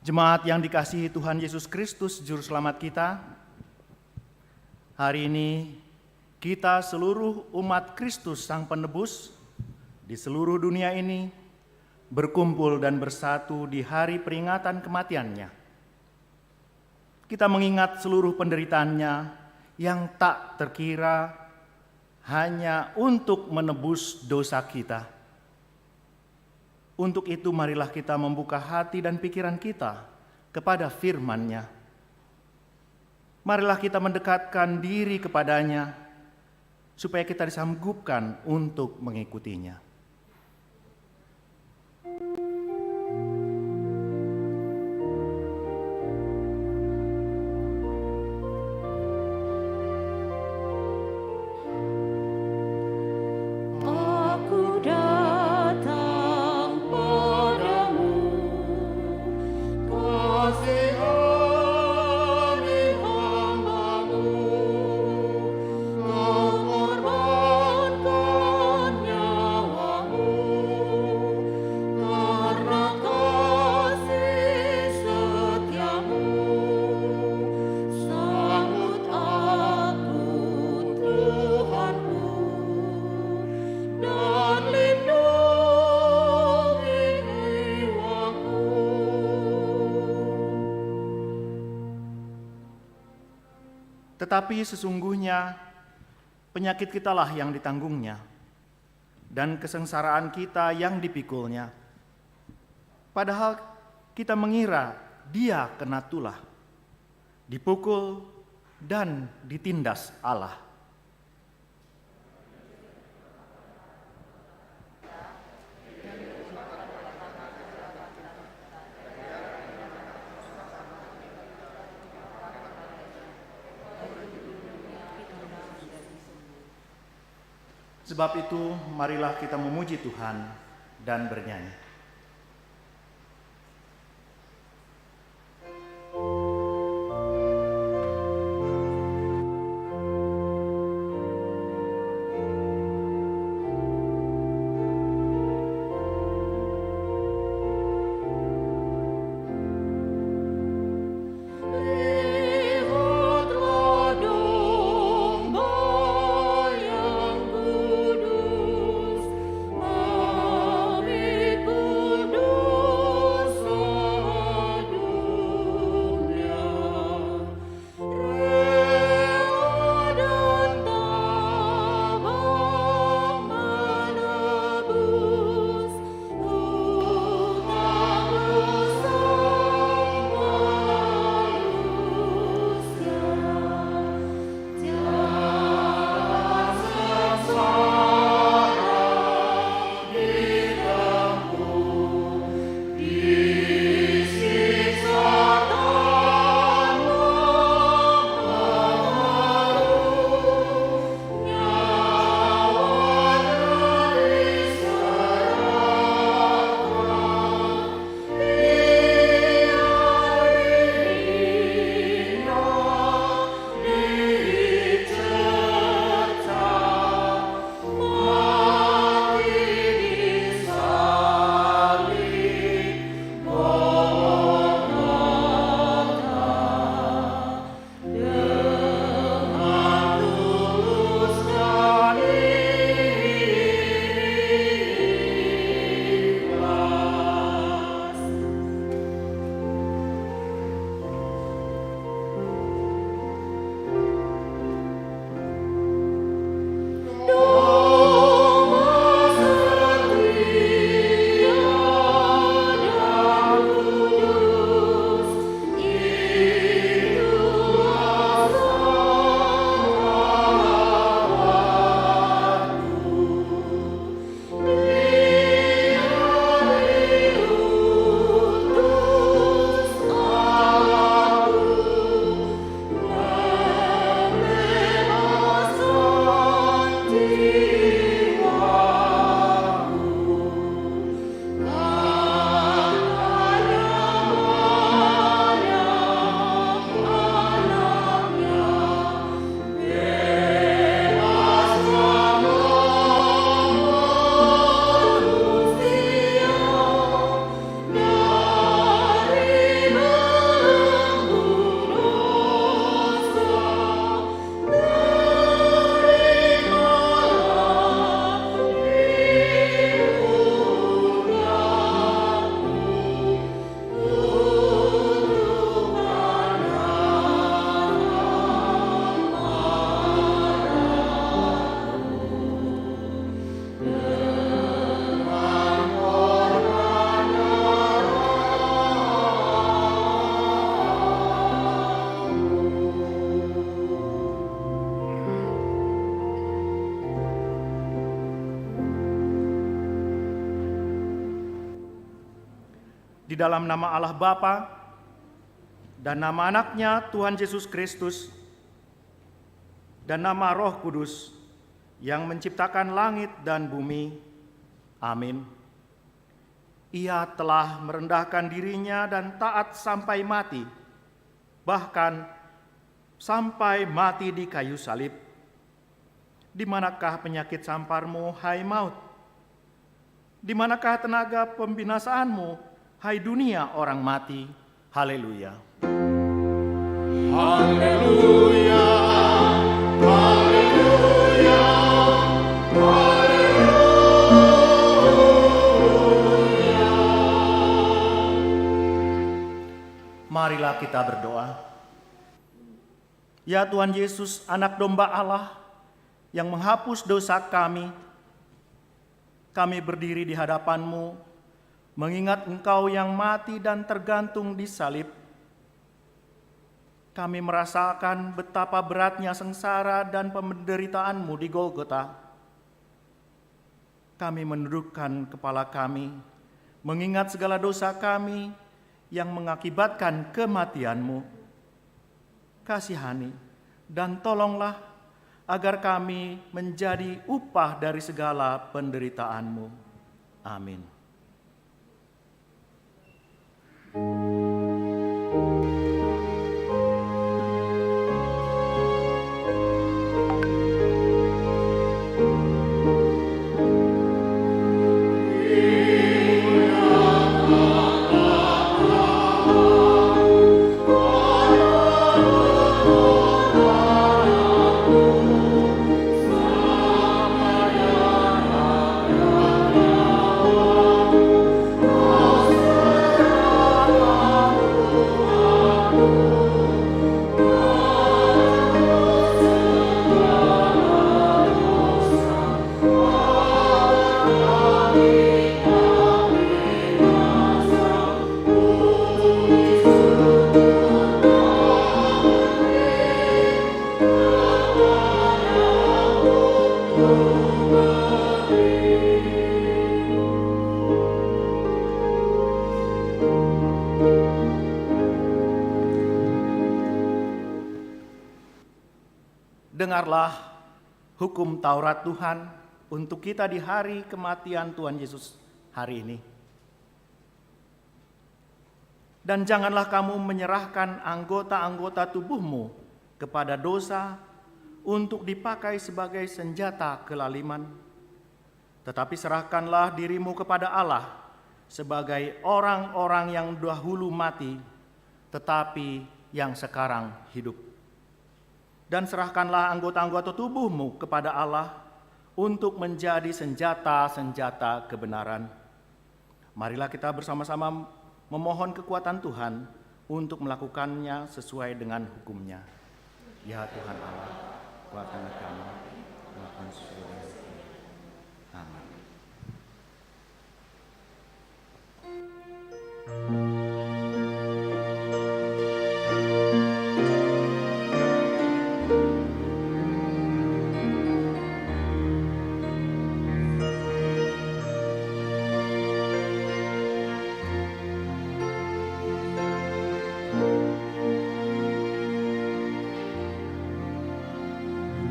Jemaat yang dikasihi Tuhan Yesus Kristus, Juru Selamat kita, hari ini kita seluruh umat Kristus Sang Penebus di seluruh dunia ini berkumpul dan bersatu di hari peringatan kematiannya. Kita mengingat seluruh penderitaannya yang tak terkira hanya untuk menebus dosa kita. Untuk itu marilah kita membuka hati dan pikiran kita kepada firman-Nya. Marilah kita mendekatkan diri kepadanya supaya kita disanggupkan untuk mengikutinya. Tetapi sesungguhnya penyakit kitalah yang ditanggungnya dan kesengsaraan kita yang dipikulnya. Padahal kita mengira dia kena tulah, dipukul dan ditindas Allah. Sebab itu, marilah kita memuji Tuhan dan bernyanyi. Ku Di dalam nama Allah Bapa dan nama anaknya Tuhan Yesus Kristus dan nama Roh Kudus yang menciptakan langit dan bumi. Amin. Ia telah merendahkan dirinya dan taat sampai mati, bahkan sampai mati di kayu salib. Di manakah penyakit samparmu, hai maut? Di manakah tenaga pembinasaanmu, hai dunia orang mati? Haleluya. Haleluya. Haleluya. Haleluya. Marilah kita berdoa. Ya Tuhan Yesus, anak domba Allah yang menghapus dosa kami berdiri di hadapan-Mu, mengingat Engkau yang mati dan tergantung di salib. Kami merasakan betapa beratnya sengsara dan penderitaan-Mu di Golgota. Kami menundukkan kepala kami, mengingat segala dosa kami yang mengakibatkan kematian-Mu. Kasihani dan tolonglah agar kami menjadi upah dari segala penderitaan-Mu. Amin. Dengarlah hukum Taurat Tuhan untuk kita di hari kematian Tuhan Yesus hari ini. Dan janganlah kamu menyerahkan anggota-anggota tubuhmu kepada dosa untuk dipakai sebagai senjata kelaliman. Tetapi serahkanlah dirimu kepada Allah sebagai orang-orang yang dahulu mati, tetapi yang sekarang hidup. Dan serahkanlah anggota-anggota tubuhmu kepada Allah untuk menjadi senjata-senjata kebenaran. Marilah kita bersama-sama memohon kekuatan Tuhan untuk melakukannya sesuai dengan hukum-Nya. Ya Tuhan Allah, kuatkanlah kami, melakukan sesuai dengan hukum-Nya. Amin.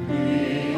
Di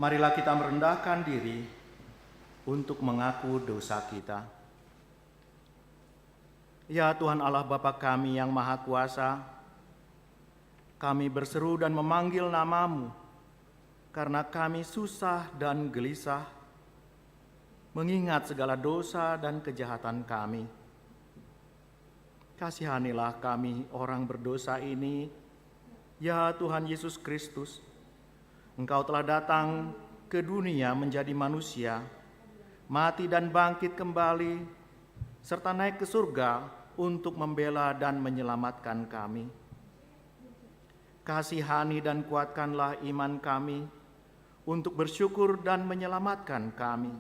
Marilah kita merendahkan diri untuk mengaku dosa kita. Ya Tuhan Allah Bapa kami yang Maha Kuasa, kami berseru dan memanggil nama-Mu karena kami susah dan gelisah mengingat segala dosa dan kejahatan kami. Kasihanilah kami orang berdosa ini, ya Tuhan Yesus Kristus. Engkau telah datang ke dunia menjadi manusia, mati dan bangkit kembali, serta naik ke surga untuk membela dan menyelamatkan kami. Kasihani dan kuatkanlah iman kami untuk bersyukur dan menyelamatkan kami.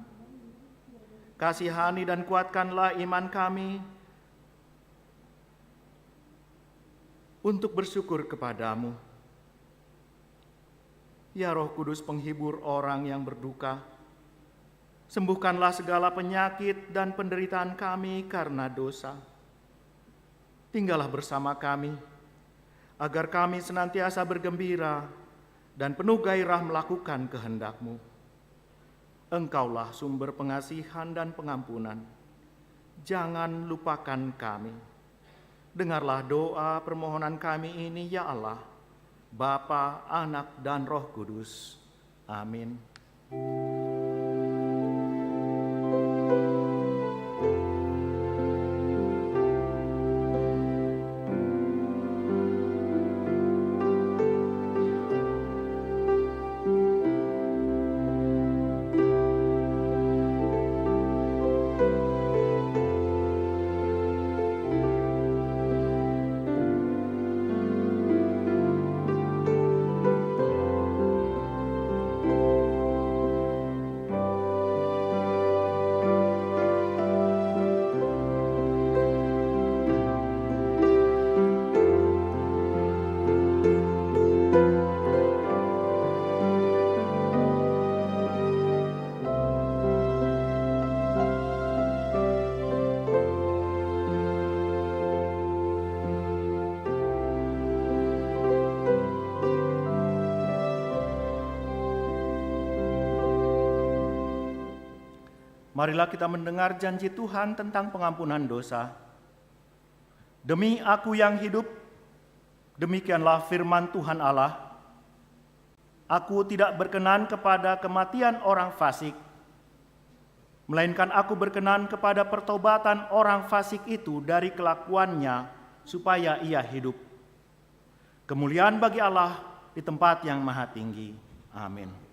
Kasihani dan kuatkanlah iman kami untuk bersyukur kepadamu. Ya Roh Kudus penghibur orang yang berduka, sembuhkanlah segala penyakit dan penderitaan kami karena dosa. Tinggallah bersama kami, agar kami senantiasa bergembira dan penuh gairah melakukan kehendak-Mu. Engkaulah sumber pengasihan dan pengampunan. Jangan lupakan kami. Dengarlah doa permohonan kami ini, ya Allah, Bapa, Anak, dan Roh Kudus. Amin. Marilah kita mendengar janji Tuhan tentang pengampunan dosa. Demi Aku yang hidup, demikianlah firman Tuhan Allah, Aku tidak berkenan kepada kematian orang fasik, melainkan Aku berkenan kepada pertobatan orang fasik itu dari kelakuannya, supaya ia hidup. Kemuliaan bagi Allah di tempat yang maha tinggi. Amin.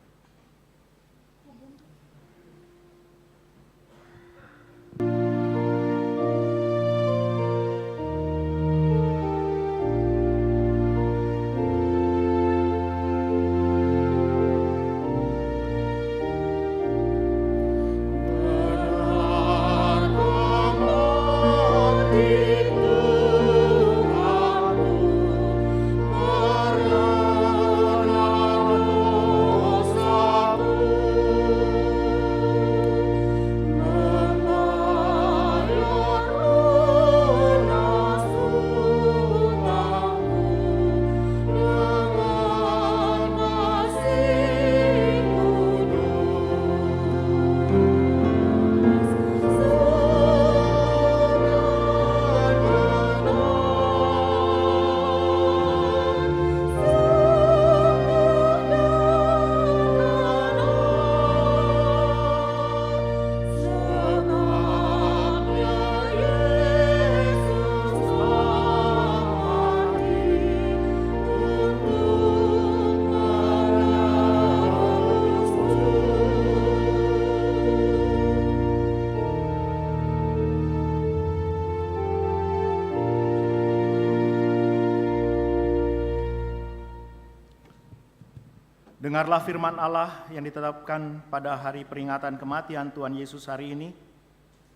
Dengarlah firman Allah yang ditetapkan pada hari peringatan kematian Tuhan Yesus hari ini,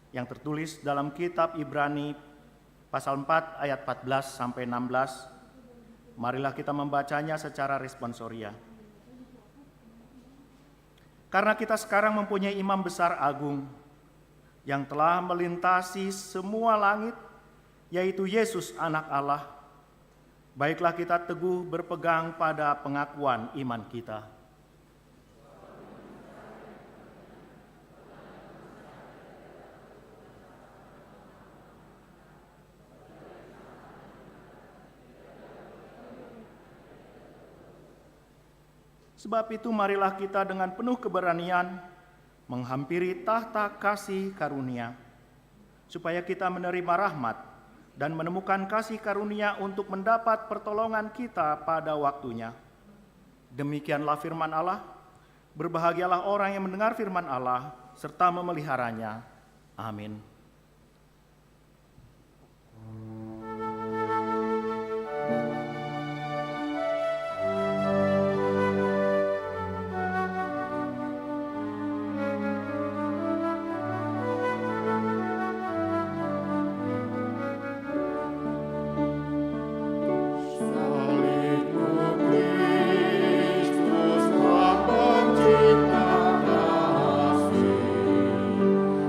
yang tertulis dalam kitab Ibrani pasal 4 ayat 14 sampai 16. Marilah kita membacanya secara responsoria. Karena kita sekarang mempunyai imam besar agung yang telah melintasi semua langit, yaitu Yesus Anak Allah. Baiklah kita teguh berpegang pada pengakuan iman kita. Sebab itu marilah kita dengan penuh keberanian menghampiri tahta kasih karunia, supaya kita menerima rahmat dan menemukan kasih karunia untuk mendapat pertolongan kita pada waktunya. Demikianlah firman Allah. Berbahagialah orang yang mendengar firman Allah serta memeliharanya. Amin. Salibmu Kristus, lambang cinta kasih,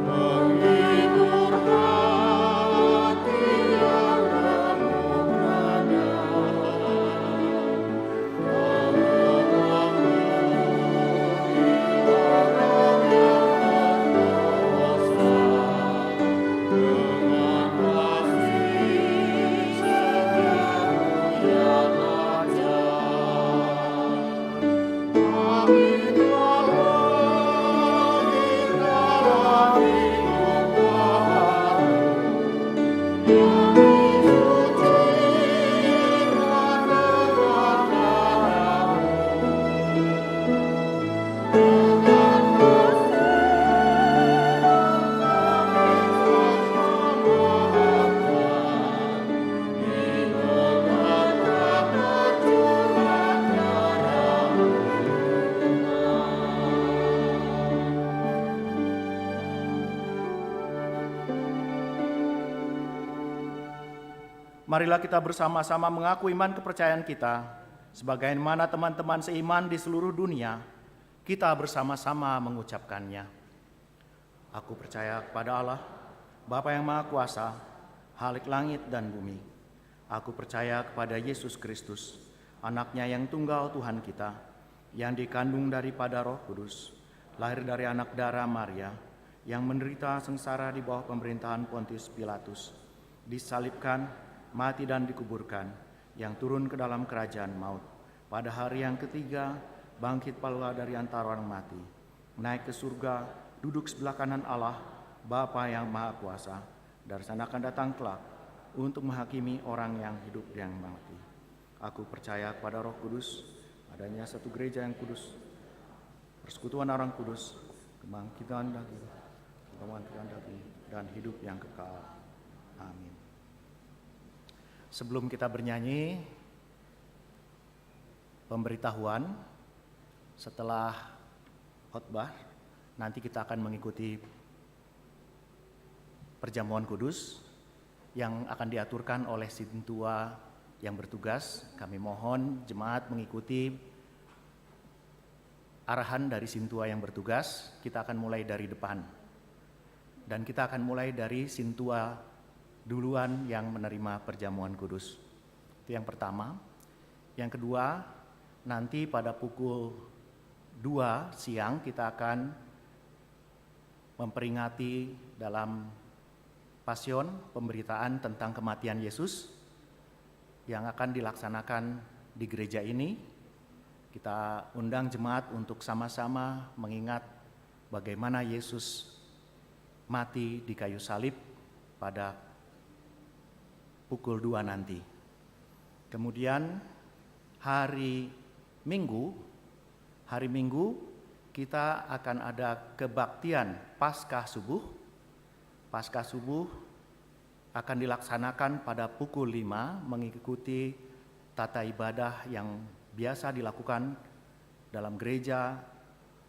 penghibur hati yang remuk rada. Mengampuni orang yang berdosa, dengan kasih setiamu yang ajar. Amin lahir dalam hidup baru, yang disucikan dengan darah-Mu. Dengan Marilah kita bersama-sama mengaku iman kepercayaan kita, sebagaimana teman-teman seiman di seluruh dunia, kita bersama-sama mengucapkannya. Aku percaya kepada Allah, Bapa yang Maha Kuasa, Khalik langit dan bumi. Aku percaya kepada Yesus Kristus, anaknya yang tunggal Tuhan kita, yang dikandung daripada Roh Kudus, lahir dari anak darah Maria, yang menderita sengsara di bawah pemerintahan Pontius Pilatus, disalibkan, mati dan dikuburkan, yang turun ke dalam kerajaan maut. Pada hari yang ketiga, bangkit pula dari antara orang mati, naik ke surga, duduk sebelah kanan Allah, Bapa yang Maha Kuasa. Dari sana akan datang kelak untuk menghakimi orang yang hidup dan yang mati. Aku percaya kepada Roh Kudus, adanya satu gereja yang kudus, persekutuan orang kudus, kebangkitan daging, dan hidup yang kekal. Amin. Sebelum kita bernyanyi pemberitahuan, setelah khotbah nanti kita akan mengikuti perjamuan kudus yang akan diaturkan oleh sintua yang bertugas. Kami mohon jemaat mengikuti arahan dari sintua yang bertugas. Kita akan mulai dari depan dan kita akan mulai dari sintua duluan yang menerima perjamuan kudus. Itu yang pertama. Yang kedua, nanti pada pukul 2 siang kita akan memperingati dalam pasion pemberitaan tentang kematian Yesus yang akan dilaksanakan di gereja ini. Kita undang jemaat untuk sama-sama mengingat bagaimana Yesus mati di kayu salib pada pukul 2 nanti. Kemudian hari Minggu kita akan ada kebaktian Paskah Subuh. Paskah Subuh akan dilaksanakan pada pukul 5 mengikuti tata ibadah yang biasa dilakukan dalam gereja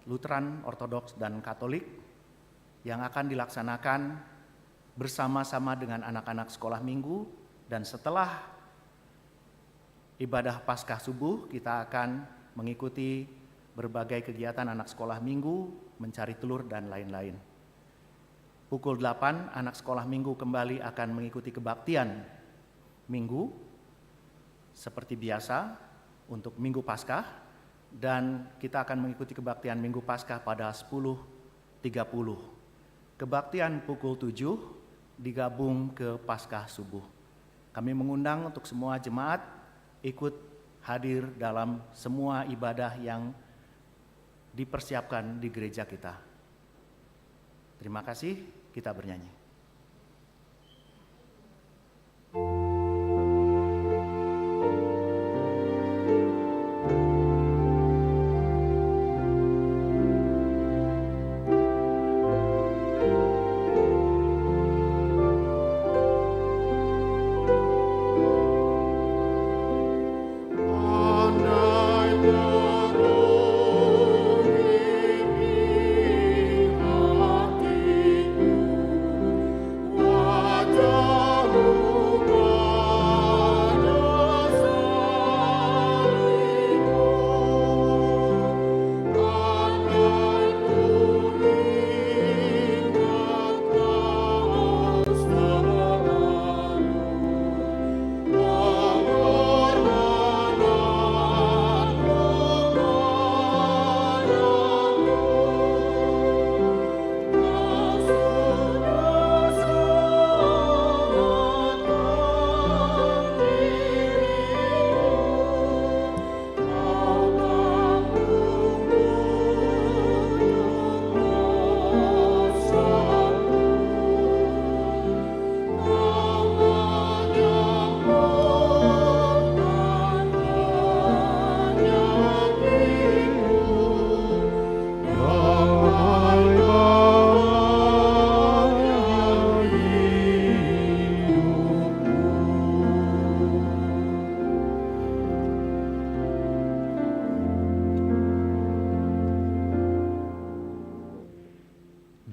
Lutheran, Ortodoks, dan Katolik yang akan dilaksanakan bersama-sama dengan anak-anak sekolah minggu. Dan setelah ibadah Paskah Subuh kita akan mengikuti berbagai kegiatan anak sekolah minggu, mencari telur dan lain-lain. Pukul 8 anak sekolah minggu kembali akan mengikuti kebaktian minggu seperti biasa untuk Minggu Paskah, dan kita akan mengikuti kebaktian Minggu Paskah pada 10.30. Kebaktian pukul 7 digabung ke Paskah Subuh. Kami mengundang untuk semua jemaat ikut hadir dalam semua ibadah yang dipersiapkan di gereja kita. Terima kasih, kita bernyanyi.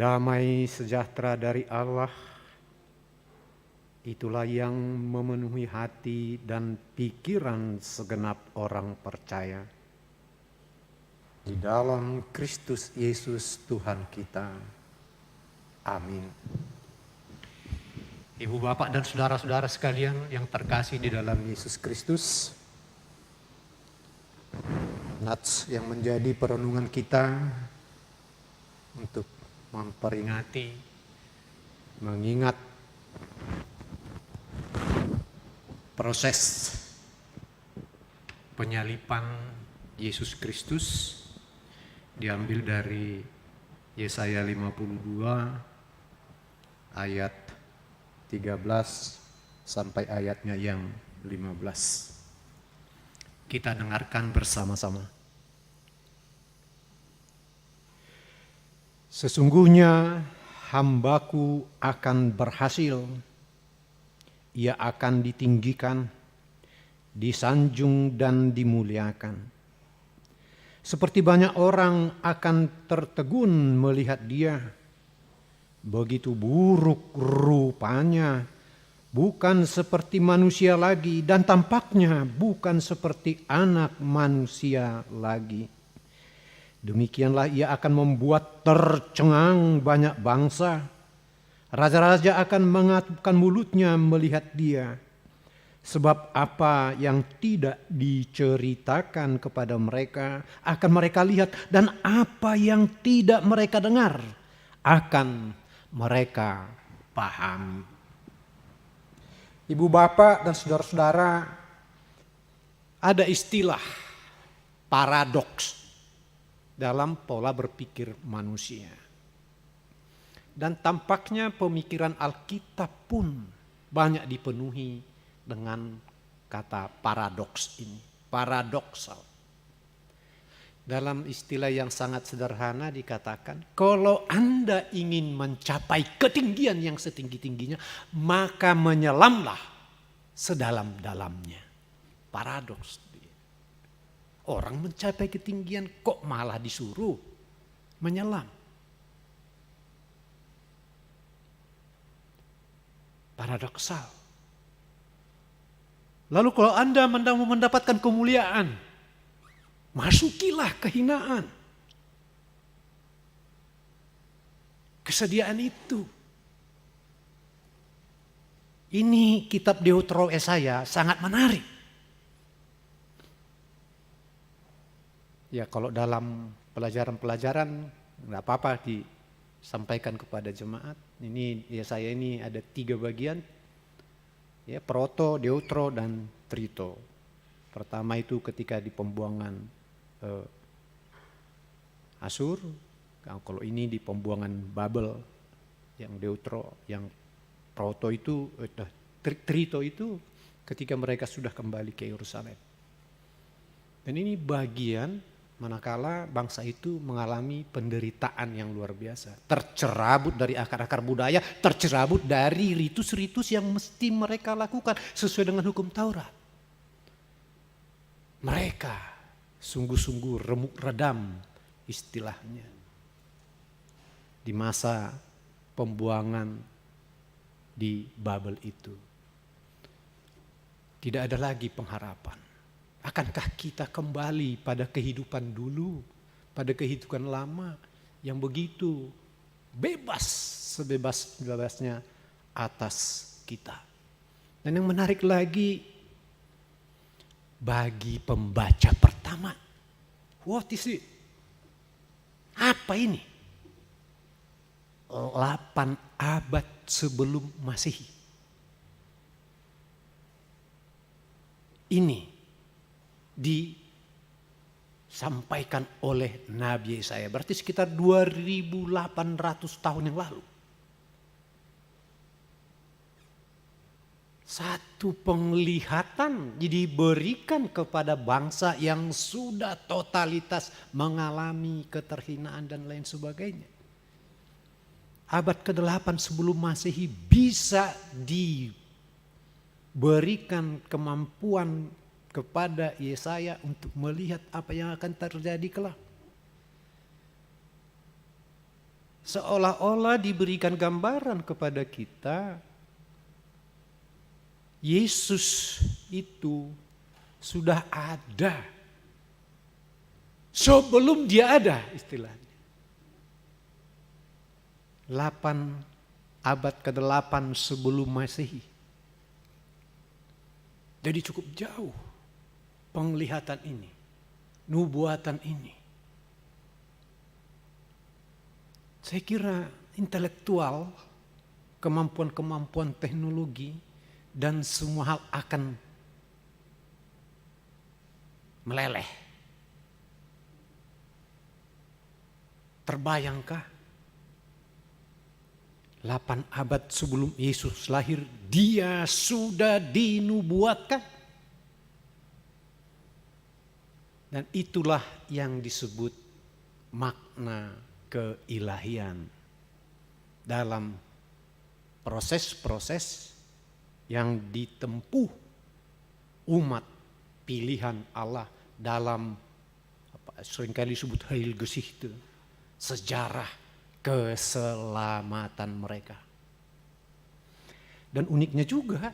Damai sejahtera dari Allah, itulah yang memenuhi hati dan pikiran segenap orang percaya. Di dalam Kristus Yesus Tuhan kita. Amin. Ibu bapak dan saudara-saudara sekalian yang terkasih di dalam Yesus Kristus, nats yang menjadi perenungan kita untuk memperingati, mengingat proses penyalipan Yesus Kristus diambil dari Yesaya 52 ayat 13 sampai ayatnya yang 15. Kita dengarkan bersama-sama. Sesungguhnya hambaku akan berhasil, ia akan ditinggikan, disanjung dan dimuliakan. Seperti banyak orang akan tertegun melihat dia, begitu buruk rupanya, bukan seperti manusia lagi, dan tampaknya bukan seperti anak manusia lagi. Demikianlah ia akan membuat tercengang banyak bangsa. Raja-raja akan mengatukan mulutnya melihat dia. Sebab apa yang tidak diceritakan kepada mereka akan mereka lihat, dan apa yang tidak mereka dengar akan mereka pahami. Ibu bapak dan saudara-saudara, ada istilah paradoks dalam pola berpikir manusia. Dan tampaknya pemikiran Alkitab pun banyak dipenuhi dengan kata paradoks ini, paradoksal. Dalam istilah yang sangat sederhana dikatakan, kalau Anda ingin mencapai ketinggian yang setinggi-tingginya, maka menyelamlah sedalam-dalamnya. Paradoks. Orang mencapai ketinggian kok malah disuruh menyelam. Paradoksal. Lalu kalau Anda mau mendapatkan kemuliaan, masukilah kehinaan. Kesediaan itu. Ini kitab Deuteroesaya sangat menarik. Ya kalau dalam pelajaran-pelajaran nggak apa-apa disampaikan kepada jemaat. Ini ya saya ini ada 3 bagian, ya proto, deutro, dan trito. Pertama itu ketika di pembuangan Asur, kalau ini di pembuangan Babel, yang Deutro, yang Proto itu, Trito itu ketika mereka sudah kembali ke Yerusalem. Dan ini bagian manakala bangsa itu mengalami penderitaan yang luar biasa. Tercerabut dari akar-akar budaya, tercerabut dari ritus-ritus yang mesti mereka lakukan sesuai dengan hukum Taurat. Mereka sungguh-sungguh remuk redam istilahnya. Di masa pembuangan di Babel itu. Tidak ada lagi pengharapan. Akankah kita kembali pada kehidupan dulu, pada kehidupan lama yang begitu bebas, sebebas-bebasnya atas kita. Dan yang menarik lagi, bagi pembaca pertama, what is it? Apa ini? 8 abad sebelum Masehi. Ini disampaikan oleh Nabi Yesaya. Berarti sekitar 2800 tahun yang lalu. Satu penglihatan diberikan kepada bangsa yang sudah totalitas mengalami keterhinaan dan lain sebagainya. Abad ke-8 sebelum Masehi bisa diberikan kemampuan kepada Yesaya untuk melihat apa yang akan terjadi kelak. Seolah-olah diberikan gambaran kepada kita, Yesus itu sudah ada sebelum dia ada, istilahnya. 8 abad ke-8 sebelum Masehi. Jadi cukup jauh penglihatan ini, nubuatan ini. Saya kira intelektual, kemampuan-kemampuan teknologi, dan semua hal akan meleleh. Terbayangkah 8 abad sebelum Yesus lahir, dia sudah dinubuatkan? Dan itulah yang disebut makna keilahian dalam proses-proses yang ditempuh umat pilihan Allah dalam seringkali disebut Heil Geschichte, sejarah keselamatan mereka. Dan uniknya juga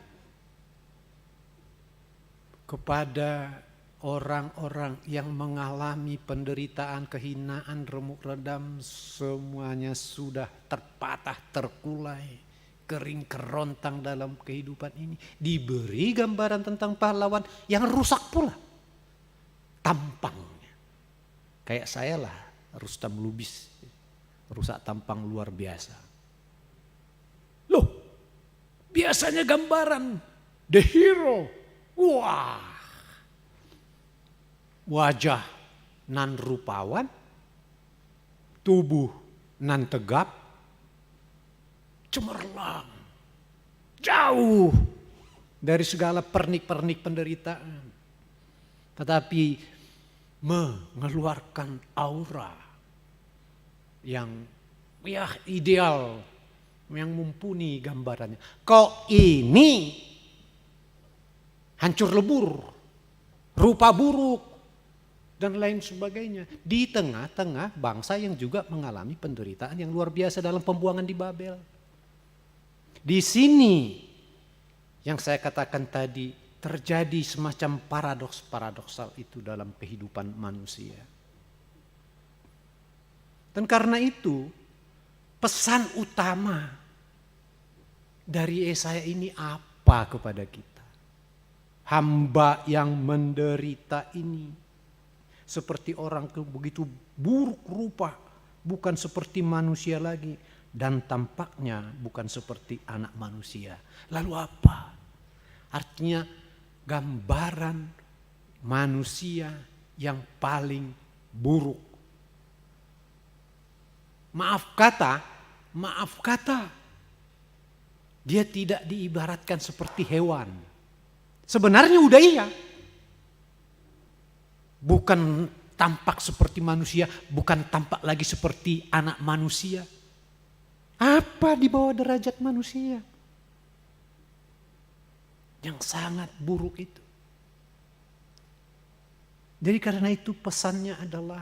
kepada orang-orang yang mengalami penderitaan, kehinaan, remuk redam, semuanya sudah terpatah, terkulai, kering kerontang dalam kehidupan ini, diberi gambaran tentang pahlawan yang rusak pula tampangnya. Kayak saya lah, Rustam Lubis, rusak tampang luar biasa. Loh, biasanya gambaran the hero, wah, wajah nan rupawan, tubuh nan tegap, cemerlang, jauh dari segala pernik-pernik penderitaan, tetapi mengeluarkan aura yang ideal, yang mumpuni gambarannya. Kok ini hancur lebur, rupa buruk, dan lain sebagainya. Di tengah-tengah bangsa yang juga mengalami penderitaan yang luar biasa dalam pembuangan di Babel. Di sini yang saya katakan tadi, terjadi semacam paradoks-paradoksal itu dalam kehidupan manusia. Dan karena itu pesan utama dari Yesaya ini apa kepada kita? Hamba yang menderita ini seperti orang begitu buruk rupa, bukan seperti manusia lagi, dan tampaknya bukan seperti anak manusia. Lalu apa? Artinya gambaran manusia yang paling buruk. maaf kata, dia tidak diibaratkan seperti hewan. Sebenarnya udah iya. Bukan tampak seperti manusia, bukan tampak lagi seperti anak manusia. Apa di bawah derajat manusia? Yang sangat buruk itu. Jadi karena itu pesannya adalah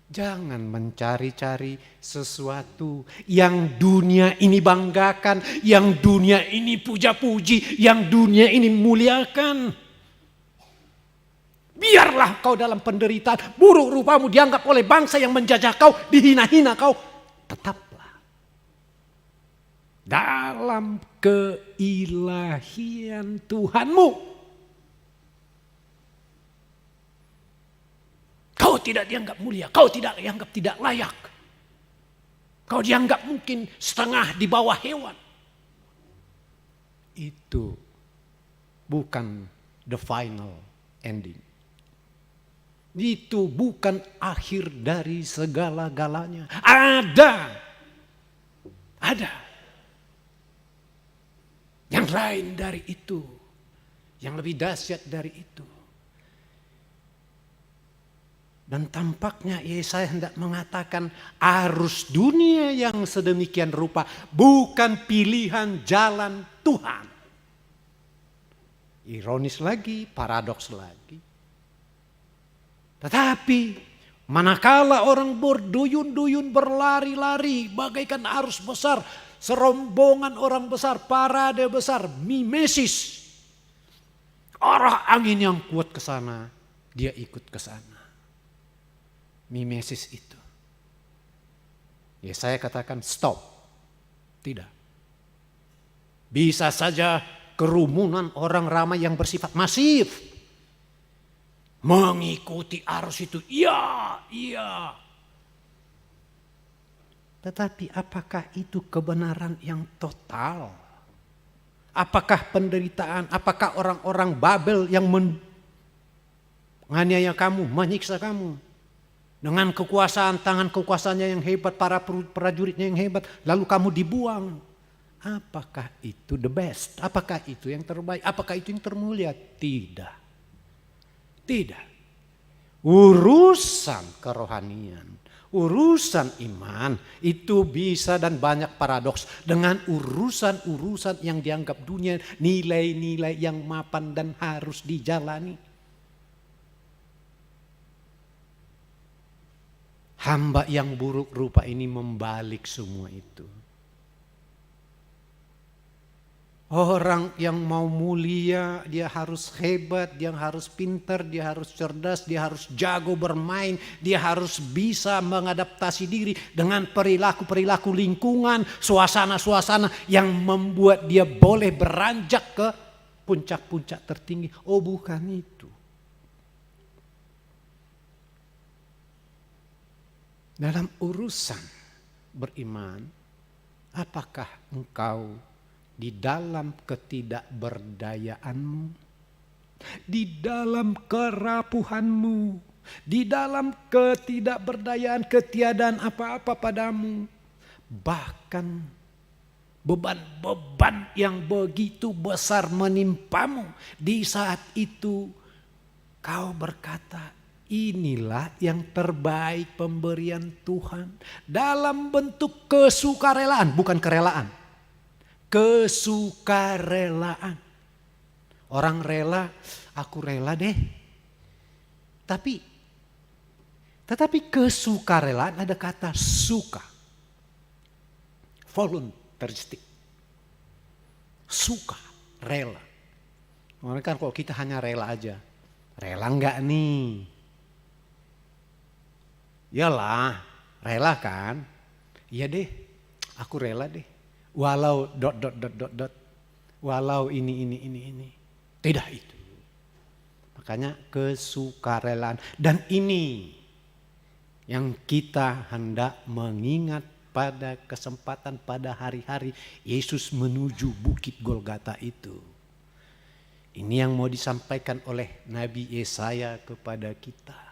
jangan mencari-cari sesuatu yang dunia ini banggakan, yang dunia ini puja-puji, yang dunia ini muliakan. Biarlah kau dalam penderitaan, buruk rupamu dianggap oleh bangsa yang menjajah kau, dihina-hina kau. Tetaplah dalam keilahian Tuhanmu. Kau tidak dianggap mulia, kau tidak dianggap tidak layak. Kau dianggap mungkin setengah di bawah hewan. Itu bukan the final ending. Itu bukan akhir dari segala-galanya. Ada. Yang lain dari itu. Yang lebih dahsyat dari itu. Dan tampaknya Yesaya hendak mengatakan arus dunia yang sedemikian rupa bukan pilihan jalan Tuhan. Ironis lagi, paradoks lagi. Tetapi manakala orang berduyun-duyun berlari-lari bagaikan arus besar, serombongan orang besar, parade besar, mimesis. Arah angin yang kuat ke sana, dia ikut ke sana. Mimesis itu. Ya saya katakan stop. Tidak. Bisa saja kerumunan orang ramai yang bersifat masif. Mengikuti arus itu, iya. Tetapi apakah itu kebenaran yang total? Apakah penderitaan, apakah orang-orang Babel yang menganiaya kamu, menyiksa kamu? Dengan kekuasaan, tangan kekuasaannya yang hebat, para prajuritnya yang hebat, lalu kamu dibuang. Apakah itu the best? Apakah itu yang terbaik? Apakah itu yang termulia? Tidak. Urusan kerohanian, urusan iman itu bisa dan banyak paradoks dengan urusan-urusan yang dianggap dunia, nilai-nilai yang mapan dan harus dijalani. Hamba yang buruk rupa ini membalik semua itu. Orang yang mau mulia, dia harus hebat, dia harus pintar, dia harus cerdas, dia harus jago bermain, dia harus bisa mengadaptasi diri dengan perilaku-perilaku lingkungan, suasana-suasana yang membuat dia boleh beranjak ke puncak-puncak tertinggi. Oh bukan itu. Dalam urusan beriman, apakah engkau di dalam ketidakberdayaanmu, di dalam kerapuhanmu, di dalam ketidakberdayaan, ketiadaan apa-apa padamu, bahkan beban-beban yang begitu besar menimpamu, di saat itu kau berkata, inilah yang terbaik pemberian Tuhan dalam bentuk kesukarelaan, bukan kerelaan. Kesukarelaan. Orang rela, aku rela deh. Tetapi kesukarelaan ada kata suka. Voluntaristik. Suka, rela. Orang kan kalau kita hanya rela aja. Rela enggak nih? Iyalah, rela kan? Iya deh, aku rela deh. Walau ... Walau ini. Tidak itu. Makanya kesukarelaan. Dan ini yang kita hendak mengingat pada kesempatan pada hari-hari Yesus menuju Bukit Golgata itu. Ini yang mau disampaikan oleh Nabi Yesaya kepada kita.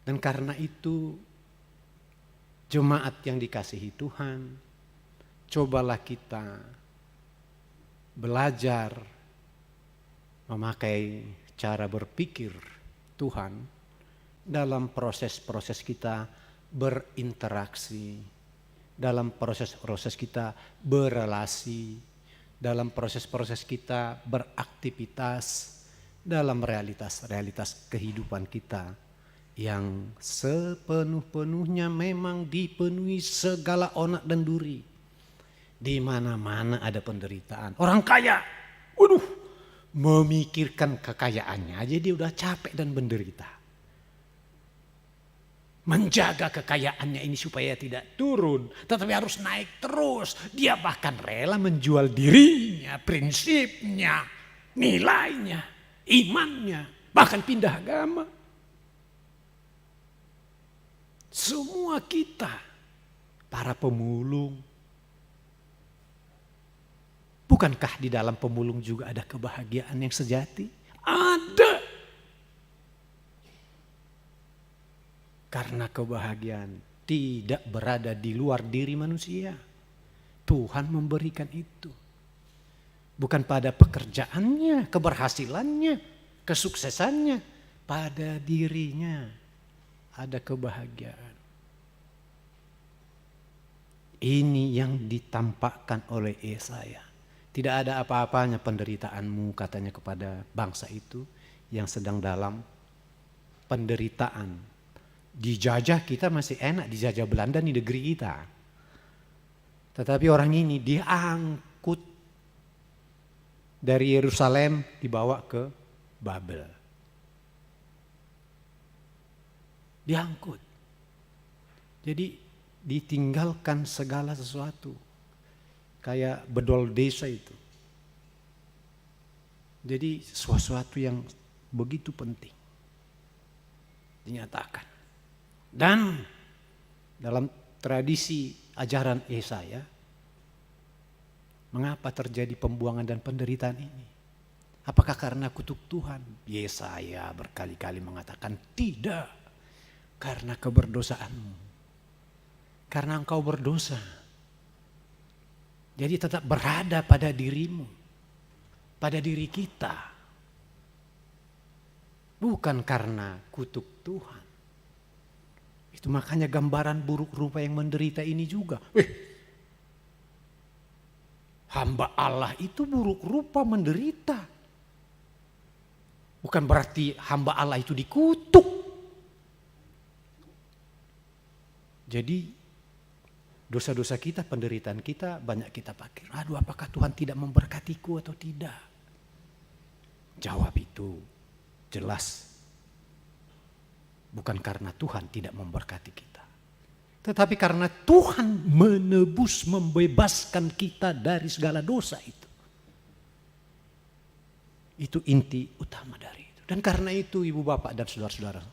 Dan karena itu, jemaat yang dikasihi Tuhan, cobalah kita belajar memakai cara berpikir Tuhan dalam proses-proses kita berinteraksi, dalam proses-proses kita berelasi, dalam proses-proses kita beraktivitas, dalam realitas-realitas kehidupan kita yang sepenuh-penuhnya memang dipenuhi segala onak dan duri. Di mana-mana ada penderitaan. Orang kaya, waduh, memikirkan kekayaannya aja dia udah capek dan menderita. Menjaga kekayaannya ini supaya tidak turun, tetapi harus naik terus. Dia bahkan rela menjual dirinya, prinsipnya, nilainya, imannya, bahkan pindah agama. Semua kita, para pemulung, bukankah di dalam pemulung juga ada kebahagiaan yang sejati? Ada. Karena kebahagiaan tidak berada di luar diri manusia. Tuhan memberikan itu. Bukan pada pekerjaannya, keberhasilannya, kesuksesannya. Pada dirinya ada kebahagiaan. Ini yang ditampakkan oleh Yesaya. Tidak ada apa-apanya penderitaanmu, katanya kepada bangsa itu yang sedang dalam penderitaan. Dijajah kita masih enak, dijajah Belanda di negeri kita. Tetapi orang ini diangkut dari Yerusalem dibawa ke Babel. Diangkut. Jadi ditinggalkan segala sesuatu. Kayak bedol desa itu. Jadi sesuatu yang begitu penting. Dinyatakan. Dan dalam tradisi ajaran Yesaya, mengapa terjadi pembuangan dan penderitaan ini? Apakah karena kutuk Tuhan? Yesaya berkali-kali mengatakan tidak. Karena keberdosaanmu. Karena engkau berdosa. Jadi tetap berada pada dirimu. Pada diri kita. Bukan karena kutuk Tuhan. Itu makanya gambaran buruk rupa yang menderita ini juga. Hamba Allah itu buruk rupa menderita. Bukan berarti hamba Allah itu dikutuk. Jadi dosa-dosa kita, penderitaan kita banyak kita pakai. Aduh, apakah Tuhan tidak memberkatiku atau tidak? Jawab itu jelas. Bukan karena Tuhan tidak memberkati kita. Tetapi karena Tuhan menebus, membebaskan kita dari segala dosa itu. Itu inti utama dari itu. Dan karena itu ibu bapak dan saudara-saudara.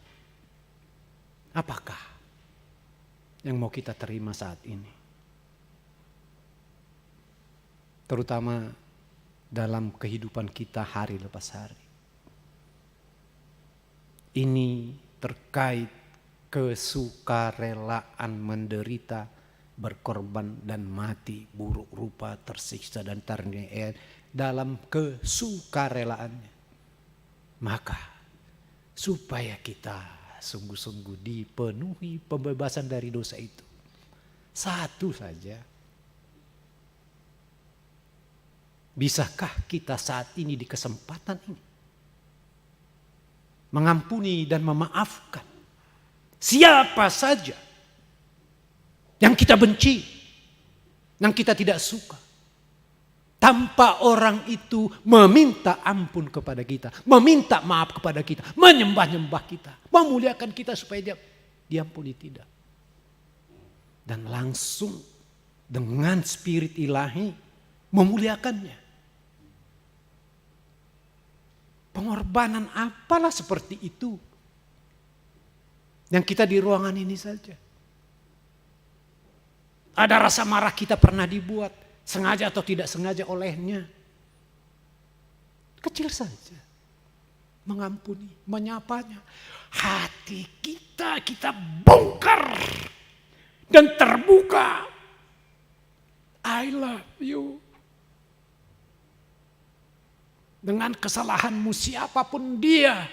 Apakah yang mau kita terima saat ini? Terutama dalam kehidupan kita hari lepas hari. Ini terkait kesukarelaan menderita, berkorban dan mati, buruk rupa, tersiksa dan terniaya dalam kesukarelaannya. Maka supaya kita sungguh-sungguh dipenuhi pembebasan dari dosa itu. Satu saja. Bisakah kita saat ini di kesempatan ini mengampuni dan memaafkan siapa saja yang kita benci, yang kita tidak suka, tanpa orang itu meminta ampun kepada kita, meminta maaf kepada kita, menyembah-nyembah kita, memuliakan kita supaya dia diampuni, tidak. Dan langsung dengan spirit ilahi memuliakannya. Pengorbanan apalah seperti itu. Yang kita di ruangan ini saja. Ada rasa marah kita pernah dibuat. Sengaja atau tidak sengaja olehnya. Kecil saja. mengampuni, menyapanya. Hati kita bongkar dan terbuka. I love you. Dengan kesalahanmu siapapun dia.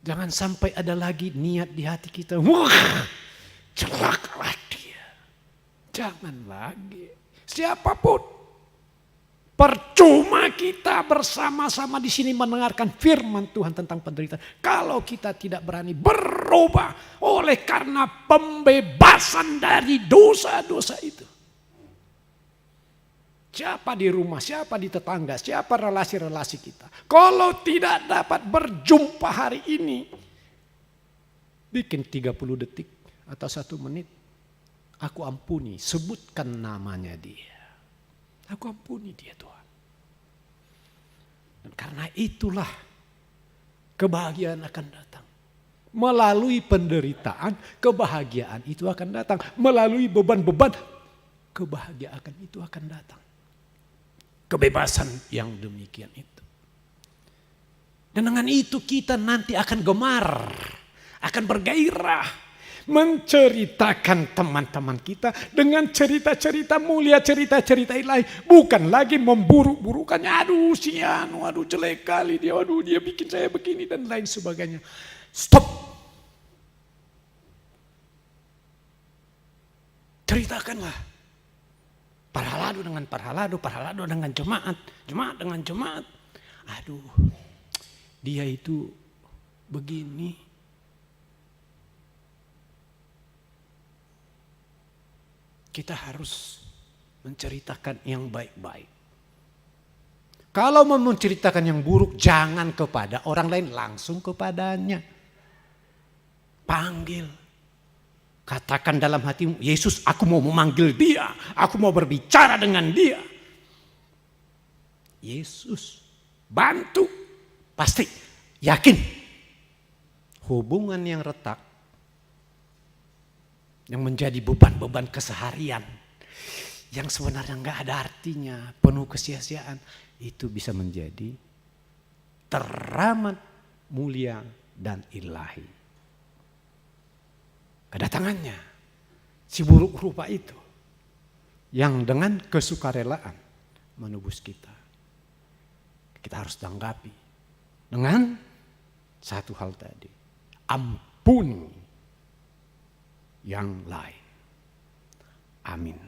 Jangan sampai ada lagi niat di hati kita. Wah, celakalah dia. Jangan lagi. Siapapun. Percuma kita bersama-sama di sini mendengarkan firman Tuhan tentang penderitaan. Kalau kita tidak berani berubah oleh karena pembebasan dari dosa-dosa itu. Siapa di rumah, siapa di tetangga, siapa relasi-relasi kita. Kalau tidak dapat berjumpa hari ini, bikin 30 detik atau 1 menit. Aku ampuni, sebutkan namanya dia. Aku ampuni dia Tuhan. Dan karena itulah kebahagiaan akan datang. Melalui penderitaan, kebahagiaan itu akan datang. Melalui beban-beban, kebahagiaan itu akan datang. Kebebasan yang demikian itu. Dan dengan itu kita nanti akan gemar, akan bergairah, menceritakan teman-teman kita dengan cerita-cerita mulia, cerita-cerita ilahi. Bukan lagi memburuk-burukannya, aduh sian, aduh jelek kali dia, aduh dia bikin saya begini dan lain sebagainya. Stop. Ceritakanlah. Parhalado dengan parhalado, parhalado dengan jemaat, jemaat dengan jemaat. Aduh, dia itu begini. Kita harus menceritakan yang baik-baik. Kalau mau menceritakan yang buruk, jangan kepada orang lain, langsung kepadanya. Panggil. Katakan dalam hatimu, Yesus, aku mau memanggil dia. Aku mau berbicara dengan dia. Yesus bantu. Pasti yakin. Hubungan yang retak, yang menjadi beban-beban keseharian, yang sebenarnya nggak ada artinya, penuh kesia-siaan, itu bisa menjadi teramat mulia dan ilahi. Kedatangannya si buruk rupa itu yang dengan kesukarelaan menebus kita. Kita harus tanggapi dengan satu hal tadi. Ampuni yang lain. Amin.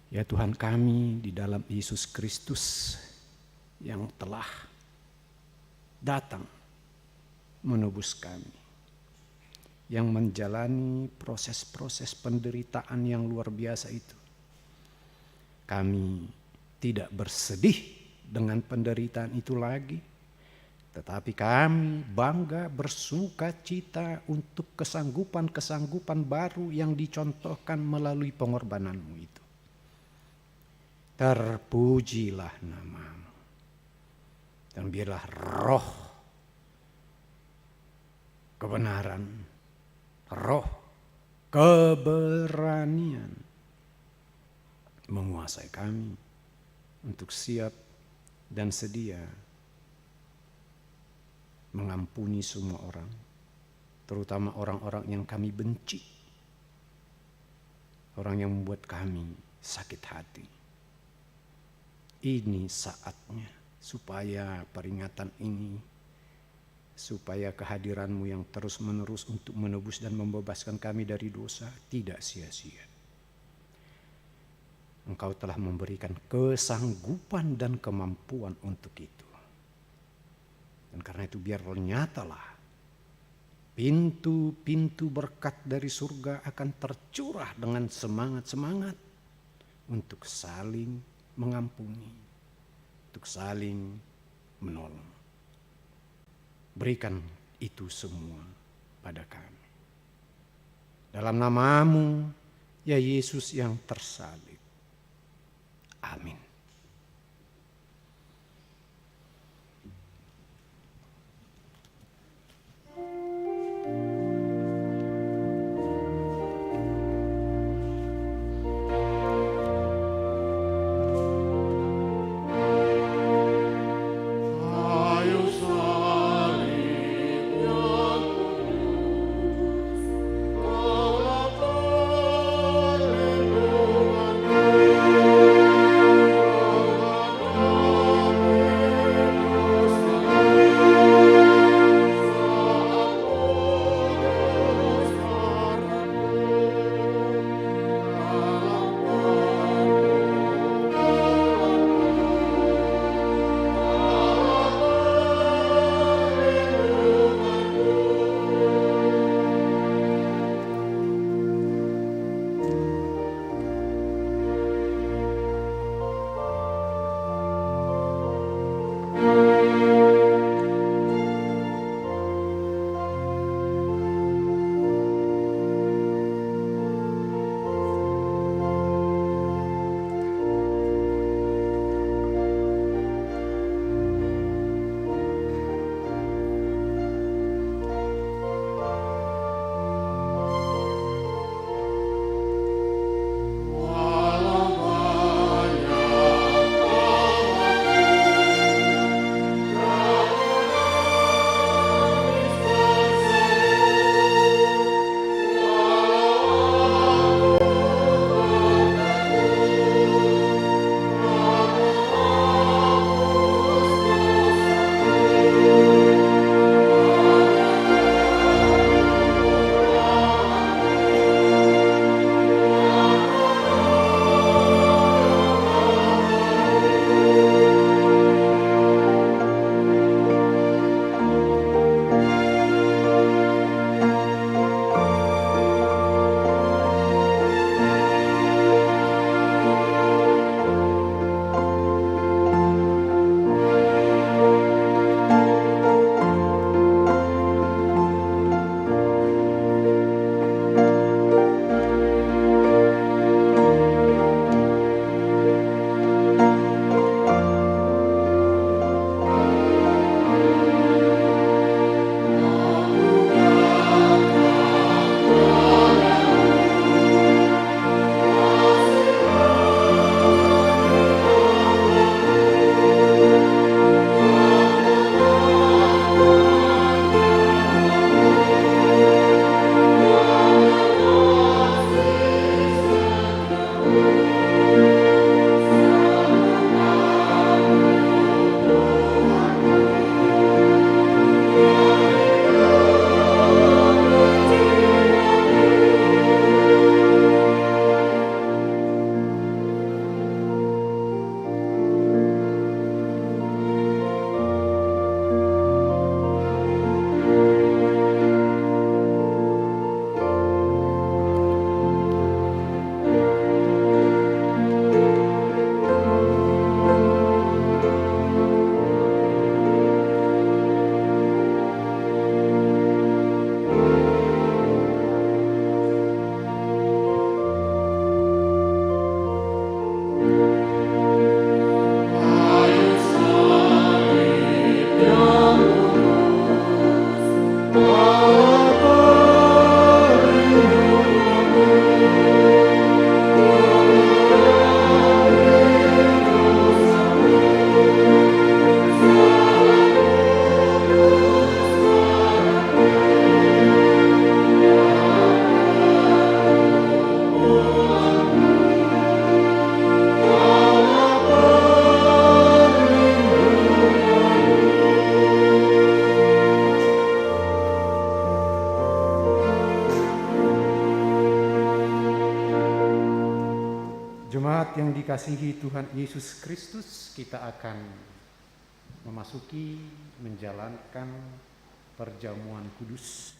Ya Tuhan kami di dalam Yesus Kristus yang telah datang menebus kami, yang menjalani proses-proses penderitaan yang luar biasa itu. Kami tidak bersedih dengan penderitaan itu lagi, tetapi kami bangga bersuka cita untuk kesanggupan-kesanggupan baru yang dicontohkan melalui pengorbananmu itu. Terpujilah namamu, dan biarlah roh kebenaran, roh keberanian menguasai kami untuk siap dan sedia mengampuni semua orang, terutama orang-orang yang kami benci, orang yang membuat kami sakit hati. Ini saatnya supaya peringatan ini, supaya kehadiranmu yang terus-menerus untuk menebus dan membebaskan kami dari dosa tidak sia-sia. Engkau telah memberikan kesanggupan dan kemampuan untuk itu. Dan karena itu biar nyatalah pintu-pintu berkat dari surga akan tercurah dengan semangat-semangat untuk saling mengampuni, untuk saling menolong. Berikan itu semua pada kami. Dalam namamu, ya Yesus yang tersalib. Amin. dikasihi Tuhan Yesus Kristus, kita akan menjalankan perjamuan kudus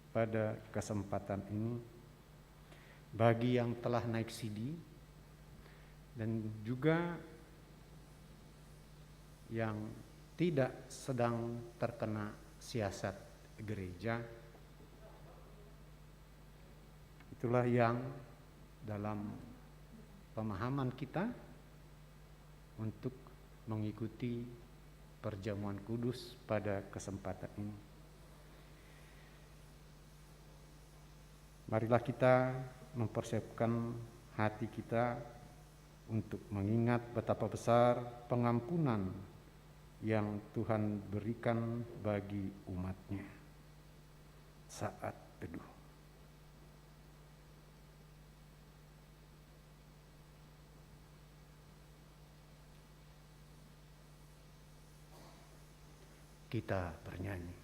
pada kesempatan ini. Bagi yang telah naik CD dan juga yang tidak sedang terkena siasat gereja, itulah yang dalam pemahaman kita untuk mengikuti perjamuan kudus pada kesempatan ini. Marilah kita mempersiapkan hati kita untuk mengingat betapa besar pengampunan yang Tuhan berikan bagi umat-Nya saat teduh. Kita bernyanyi.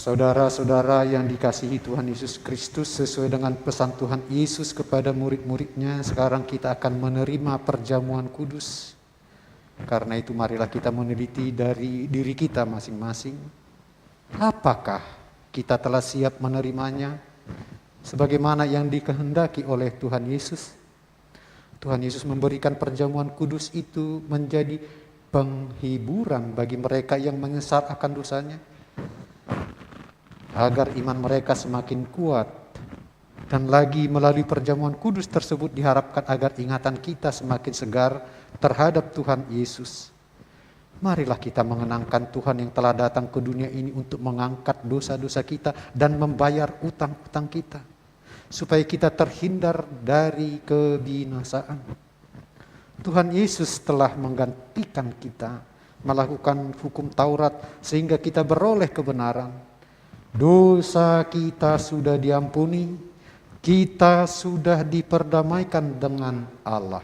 Saudara-saudara yang dikasihi Tuhan Yesus Kristus, sesuai dengan pesan Tuhan Yesus kepada murid-muridnya, sekarang kita akan menerima perjamuan kudus. Karena itu marilah kita meneliti dari diri kita masing-masing. Apakah kita telah siap menerimanya sebagaimana yang dikehendaki oleh Tuhan Yesus? Tuhan Yesus memberikan perjamuan kudus itu menjadi penghiburan bagi mereka yang menyesal akan dosanya, agar iman mereka semakin kuat. Dan lagi melalui perjamuan kudus tersebut diharapkan agar ingatan kita semakin segar terhadap Tuhan Yesus. Marilah kita mengenangkan Tuhan yang telah datang ke dunia ini untuk mengangkat dosa-dosa kita dan membayar utang-utang kita, supaya kita terhindar dari kebinasaan. Tuhan Yesus telah menggantikan kita melakukan hukum Taurat sehingga kita beroleh kebenaran. Dosa kita sudah diampuni, kita sudah diperdamaikan dengan Allah.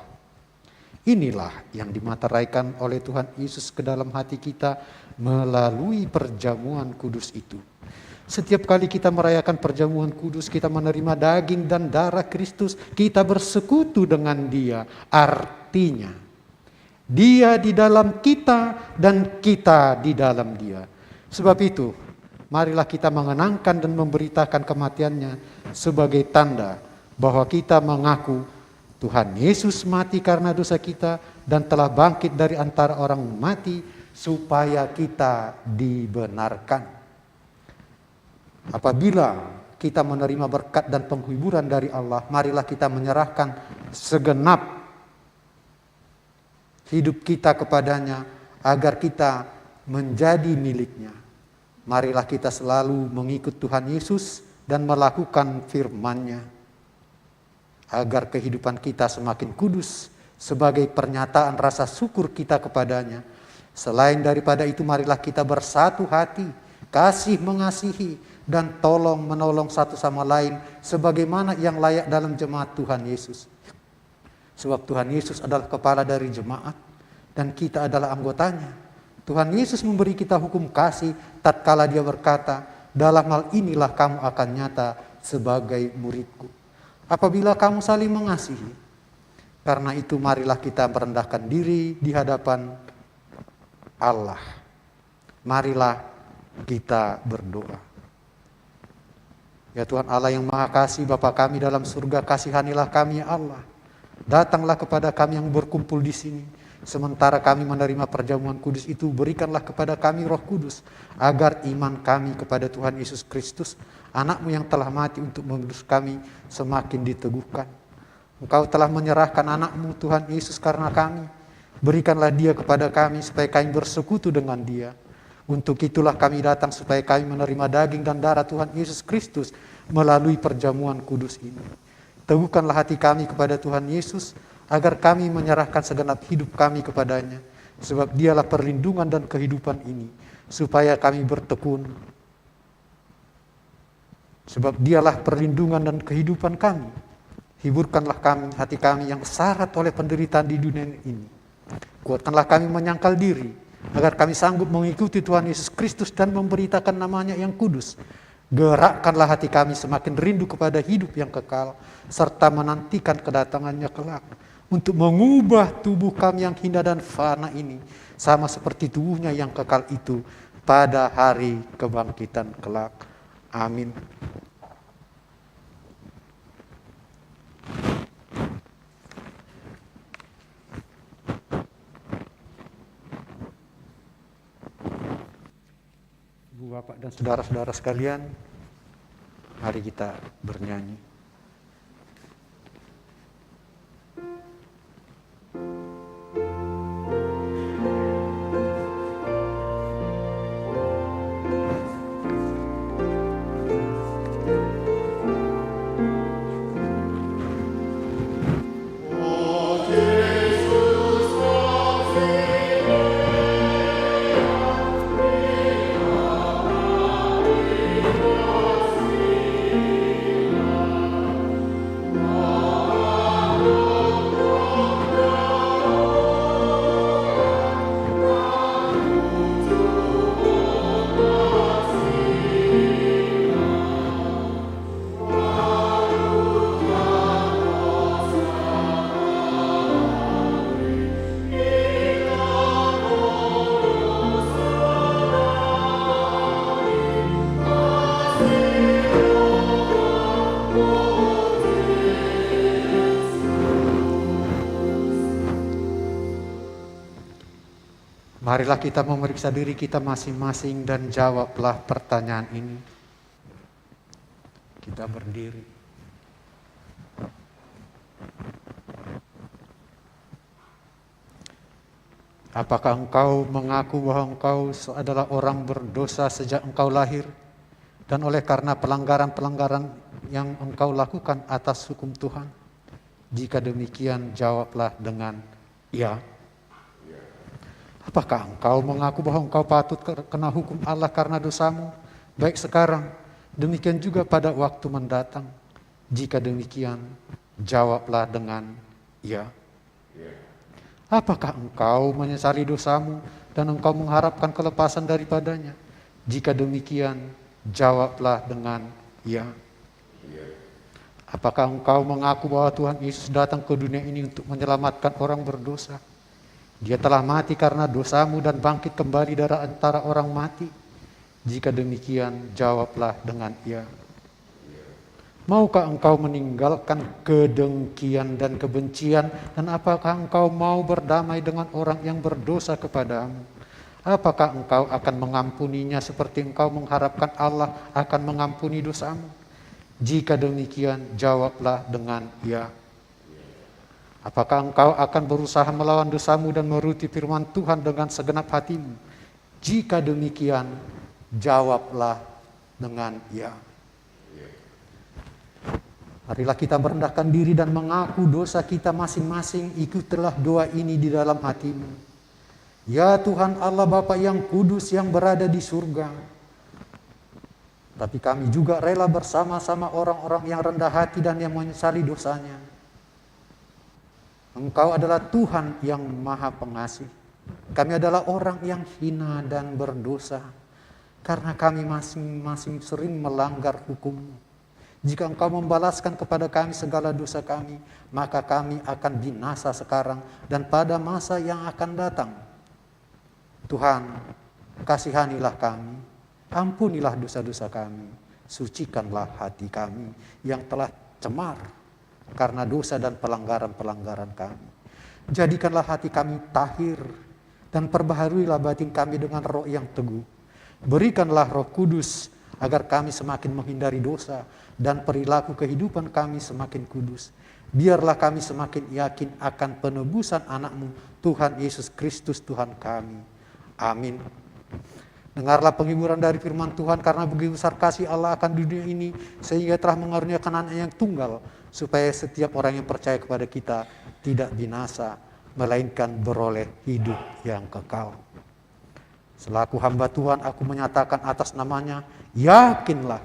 Inilah yang dimateraikan oleh Tuhan Yesus ke dalam hati kita melalui perjamuan kudus itu. Setiap kali kita merayakan perjamuan kudus, kita menerima daging dan darah Kristus, kita bersekutu dengan Dia. Artinya, Dia di dalam kita dan kita di dalam Dia. Sebab itu, marilah kita mengenangkan dan memberitakan kematiannya sebagai tanda bahwa kita mengaku Tuhan Yesus mati karena dosa kita dan telah bangkit dari antara orang mati supaya kita dibenarkan. Apabila kita menerima berkat dan penghiburan dari Allah, marilah kita menyerahkan segenap hidup kita kepadanya agar kita menjadi miliknya. Marilah kita selalu mengikut Tuhan Yesus dan melakukan firman-Nya, agar kehidupan kita semakin kudus sebagai pernyataan rasa syukur kita kepadanya. Selain daripada itu, marilah kita bersatu hati kasih mengasihi, dan tolong menolong satu sama lain sebagaimana yang layak dalam jemaat Tuhan Yesus. Sebab Tuhan Yesus adalah kepala dari jemaat dan kita adalah anggotanya. Tuhan Yesus memberi kita hukum kasih tatkala Dia berkata, dalam hal inilah kamu akan nyata sebagai muridku, apabila kamu saling mengasihi. Karena itu marilah kita merendahkan diri di hadapan Allah. Marilah kita berdoa. Ya Tuhan Allah yang Maha Kasih, Bapa kami dalam surga, kasihanilah kami ya Allah. Datanglah kepada kami yang berkumpul di sini. Sementara kami menerima perjamuan kudus itu, berikanlah kepada kami Roh Kudus, agar iman kami kepada Tuhan Yesus Kristus, Anak-Mu yang telah mati untuk menebus kami, semakin diteguhkan. Engkau telah menyerahkan Anak-Mu Tuhan Yesus karena kami. Berikanlah Dia kepada kami supaya kami bersekutu dengan Dia. Untuk itulah kami datang supaya kami menerima daging dan darah Tuhan Yesus Kristus melalui perjamuan kudus ini. Teguhkanlah hati kami kepada Tuhan Yesus, agar kami menyerahkan segenap hidup kami kepadanya. Sebab Dialah perlindungan dan kehidupan ini, supaya kami bertekun. Sebab Dialah perlindungan dan kehidupan kami. Hiburkanlah kami, hati kami yang syarat oleh penderitaan di dunia ini. Kuatkanlah kami menyangkal diri, agar kami sanggup mengikuti Tuhan Yesus Kristus dan memberitakan namanya yang kudus. Gerakkanlah hati kami semakin rindu kepada hidup yang kekal, serta menantikan kedatangannya kelak, untuk mengubah tubuh kami yang hina dan fana ini, sama seperti tubuhnya yang kekal itu pada hari kebangkitan kelak. Amin. Bapak dan saudara-saudara sekalian, mari kita bernyanyi. Marilah kita memeriksa diri kita masing-masing dan jawablah pertanyaan ini. Kita berdiri. Apakah engkau mengaku bahwa engkau adalah orang berdosa sejak engkau lahir, dan oleh karena pelanggaran-pelanggaran yang engkau lakukan atas hukum Tuhan? Jika demikian, jawablah dengan ya. Apakah engkau mengaku bahwa engkau patut kena hukum Allah karena dosamu, baik sekarang, demikian juga pada waktu mendatang? Jika demikian, jawablah dengan ya. Apakah engkau menyesali dosamu dan engkau mengharapkan kelepasan daripadanya? Jika demikian, jawablah dengan ya. Apakah engkau mengaku bahwa Tuhan Yesus datang ke dunia ini untuk menyelamatkan orang berdosa? Dia telah mati karena dosamu dan bangkit kembali dari antara orang mati. Jika demikian, jawablah dengan ya. Maukah engkau meninggalkan kedengkian dan kebencian, dan apakah engkau mau berdamai dengan orang yang berdosa kepadamu? Apakah engkau akan mengampuninya seperti engkau mengharapkan Allah akan mengampuni dosamu? Jika demikian, jawablah dengan ya. Apakah engkau akan berusaha melawan dosamu dan menuruti firman Tuhan dengan segenap hatimu? Jika demikian, jawablah dengan ya. Marilah kita merendahkan diri dan mengaku dosa kita masing-masing. Ikutilah doa ini di dalam hatimu. Ya Tuhan Allah Bapa yang kudus yang berada di surga, tapi kami juga rela bersama-sama orang-orang yang rendah hati dan yang menyesali dosanya. Engkau adalah Tuhan yang Maha Pengasih. Kami adalah orang yang hina dan berdosa, karena kami masing-masing sering melanggar hukum-Mu. Jika Engkau membalaskan kepada kami segala dosa kami, maka kami akan binasa sekarang dan pada masa yang akan datang. Tuhan, kasihanilah kami, ampunilah dosa-dosa kami, sucikanlah hati kami yang telah cemar karena dosa dan pelanggaran-pelanggaran kami. Jadikanlah hati kami tahir dan perbaharuilah batin kami dengan roh yang teguh. Berikanlah Roh Kudus agar kami semakin menghindari dosa dan perilaku kehidupan kami semakin kudus. Biarlah kami semakin yakin akan penebusan anak-Mu, Tuhan Yesus Kristus Tuhan kami. Amin. Dengarlah penghiburan dari firman Tuhan, karena begitu besar kasih Allah akan dunia ini, sehingga telah mengaruniakan Anaknya yang tunggal, supaya setiap orang yang percaya kepada kita tidak binasa, melainkan beroleh hidup yang kekal. Selaku hamba Tuhan, aku menyatakan atas namanya, yakinlah,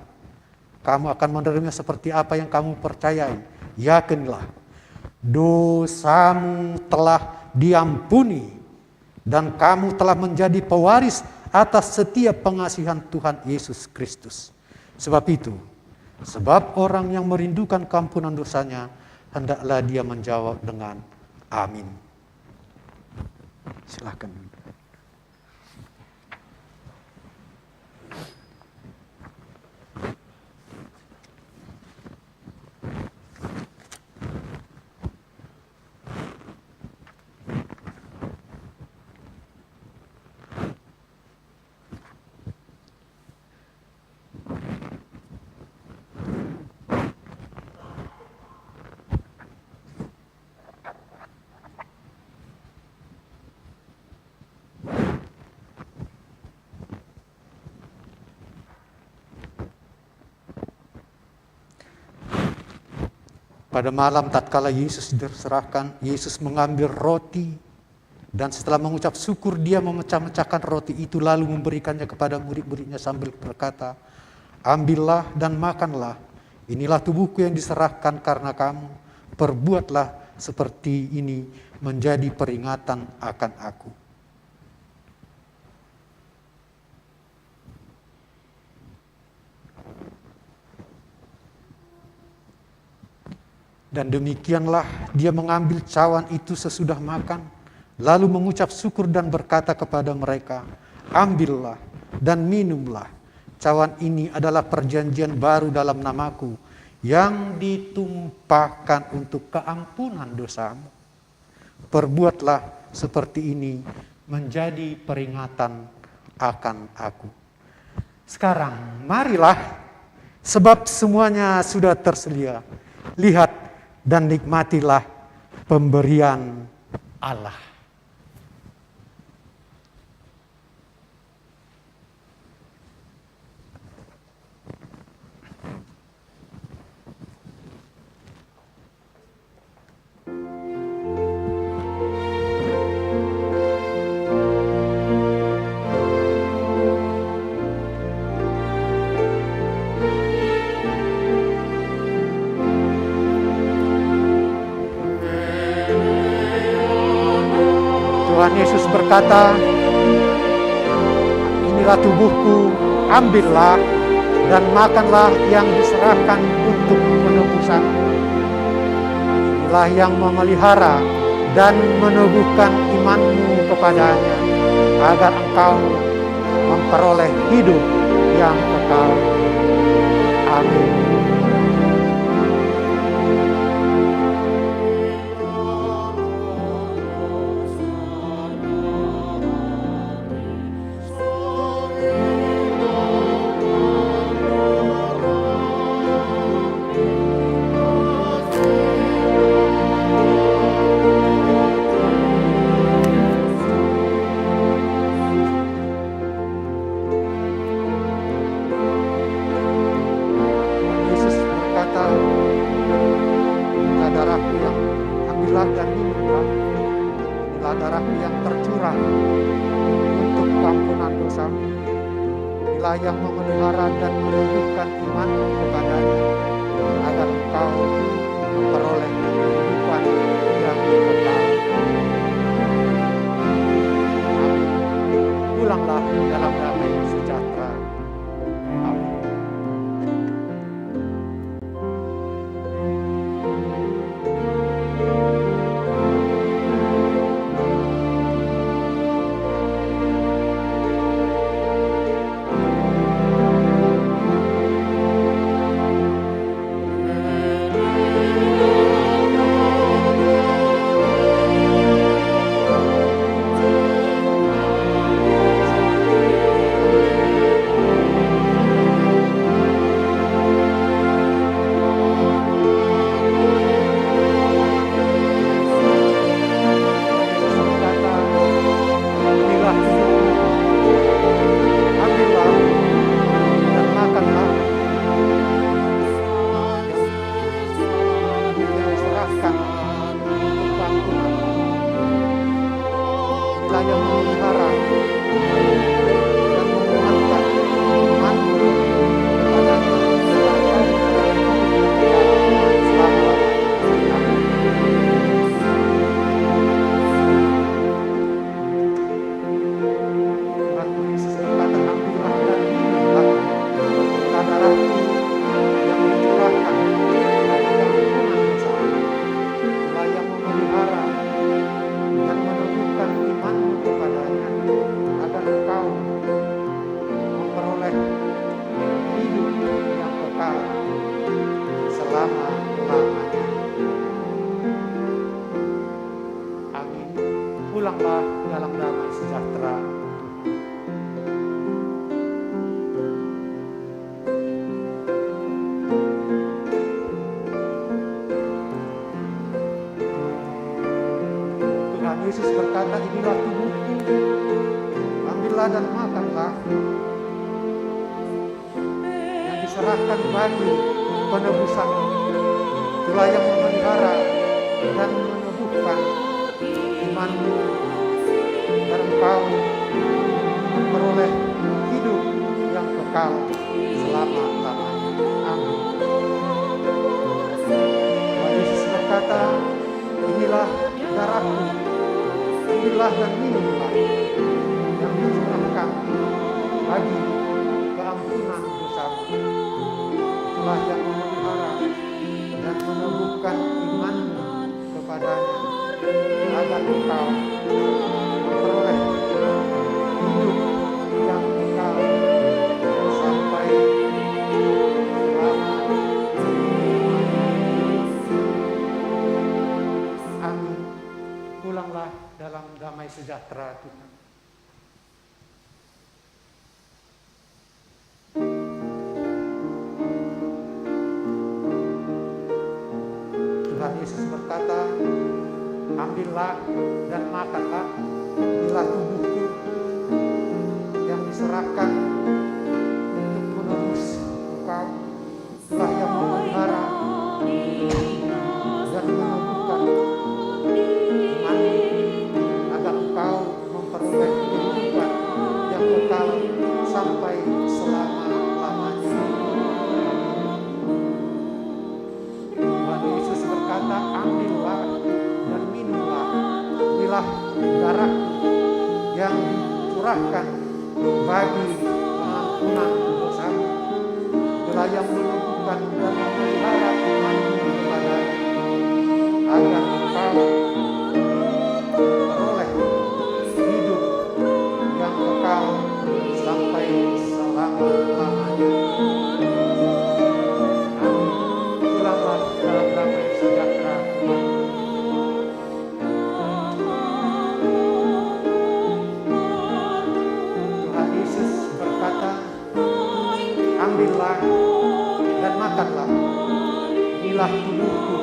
kamu akan menerima seperti apa yang kamu percayai. Yakinlah, dosamu telah diampuni, dan kamu telah menjadi pewaris atas setiap pengasihan Tuhan Yesus Kristus. Sebab itu, sebab orang yang merindukan keampunan dosanya, hendaklah dia menjawab dengan amin. Silakan. Pada malam tatkala Yesus diserahkan, Yesus mengambil roti dan setelah mengucap syukur dia memecah-mecahkan roti itu lalu memberikannya kepada murid-muridnya sambil berkata, ambillah dan makanlah, inilah tubuhku yang diserahkan karena kamu, perbuatlah seperti ini menjadi peringatan akan aku. Dan demikianlah dia mengambil cawan itu sesudah makan, lalu mengucap syukur dan berkata kepada mereka, ambillah dan minumlah. Cawan ini adalah perjanjian baru dalam namaku, yang ditumpahkan untuk keampunan dosamu. Perbuatlah seperti ini menjadi peringatan akan aku. Sekarang marilah, sebab semuanya sudah tersedia. Lihat dan nikmatilah pemberian Allah. Tuhan Yesus berkata, inilah tubuhku, ambillah dan makanlah yang diserahkan untuk penebusan. Inilah yang memelihara dan meneguhkan imanmu kepadanya, agar engkau memperoleh hidup yang kekal. Amin. Dan minumlah, inilah darahku yang tercurah untuk keampunan dosa. Inilah yang memelihara dan menumbuhkan iman kepadanya, agar engkau memperoleh kehidupan yang kekal. Amin. Pulanglah dalam damai sejahtera. Amin. Pulanglah dalam damai sejahtera. Tuhan Yesus berkata, inilah tubuhku, ambillah dan makanlah, yang diserahkan bagi penebusan. Itulah yang memelihara dan meneguhkan imanmu, dan engkau memperoleh hidup yang kekal selama-lamanya. Amin. Tuhan Yesus berkata, inilah darahku, ambillah dan minumlah, yang dicurahkan bagi keampunan dosamu. Itulah yang memelihara dan meneguhkan imanmu kepadanya, agar engkau memperoleh hidup yang kekal sampai selama-lamanya. Amin. Pulanglah dalam damai sejahtera Tuhan. Tuhan Yesus berkata, ambillah dan makanlah, inilah tubuhku yang diserahkan untuk menebus engkau. Itulah yang memelihara dan meneguhkan imanmu, agar engkau memperoleh kehidupan yang kekal sampai selama-lamanya. Tuhan Yesus berkata, ambillah dan minumlah, inilah darahku yang dicurahkan bagi pengampunan dosamu. Itulah yang menumbuhkan dan memelihara imanmu kepadanya, agar engkau memperoleh hidup yang kekal sampai selama-lamanya. Amin. Pulanglah dalam damai sejahtera Tuhan. Tuhan Yesus berkata, ambillah dan makanlah, inilah tubuhku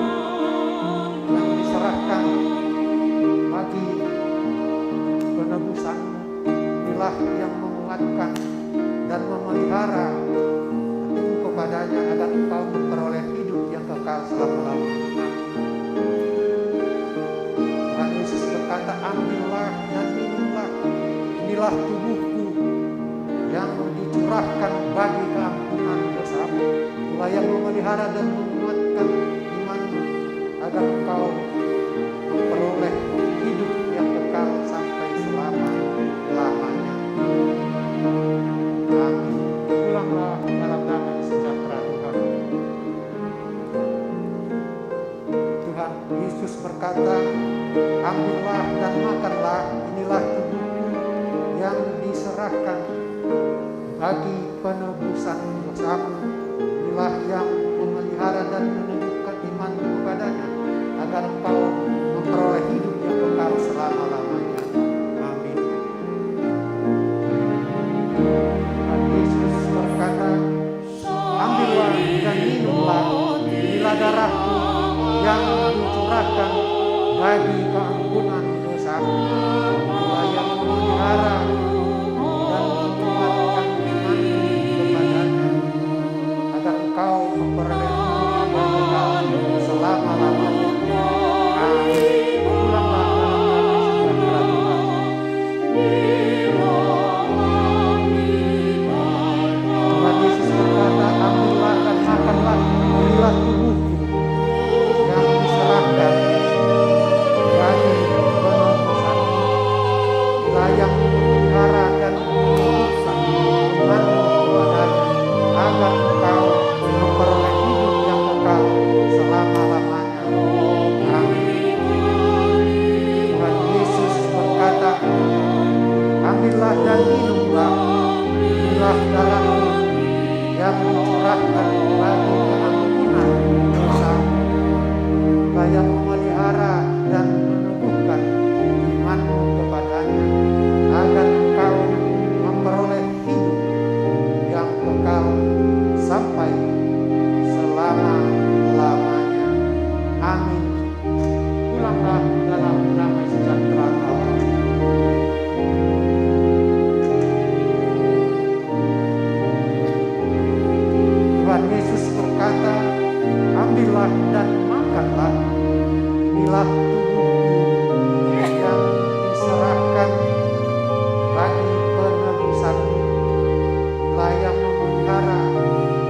yang diserahkan bagi penebusanmu. Inilah yang menguatkan dan memelihara hatimu kepadanya, agar engkau memperoleh hidup yang kekal selama-lamanya. Tuhan Yesus berkata, ambillah dan minumlah, inilah tubuhku yang dicurahkan yang memelihara dan menguatkan imanmu, agar engkau memperoleh hidup yang kekal sampai selama-lamanya. Amin. Pulanglah dalam damai sejahtera Tuhan. Tuhan Yesus berkata, ambillah dan makanlah, inilah tubuhku yang diserahkan bagi penebusan dosamu. Inilah yang memelihara dan menumbuhkan imanmu kepadanya, agar engkau memperoleh hidup yang kekal selama-lamanya. Amin. Tuhan Yesus berkata, ambillah dan minumlah, inilah darahku yang dicurahkan bagi keampunan dosamu. Inilah yang memelihara dan menguatkan imanmu kepadanya, agar engkau memperoleh hidup yang kekal selama-lamanya. Amin. Pulanglah dalam damai sejahtera Tuhan. Tuhan Yesus berkata, ambillah dan makanlah, inilah tubuhku yang diserahkan bagi penebusan. Inilah yang memelihara dan menumbuhkan imanmu kepadanya, agar engkau memperoleh hidup yang kekal selama-lamanya. Amin. Tuhan Yesus berkata, ambillah dan minumlah, inilah darahku yang dicurahkan bagi keampunan dosa. Inilah yang memelihara dan menumbuhkan imanmu kepadanya, agar engkau memperoleh hidup yang kekal sampai selama-lamanya. Amin. Pulanglah dalam damai sejahtera Allah. Tuhan Yesus berkata, ambillah dan makanlah, inilah tubuhku yang diserahkan bagi penebusanmu. Inilah yang memelihara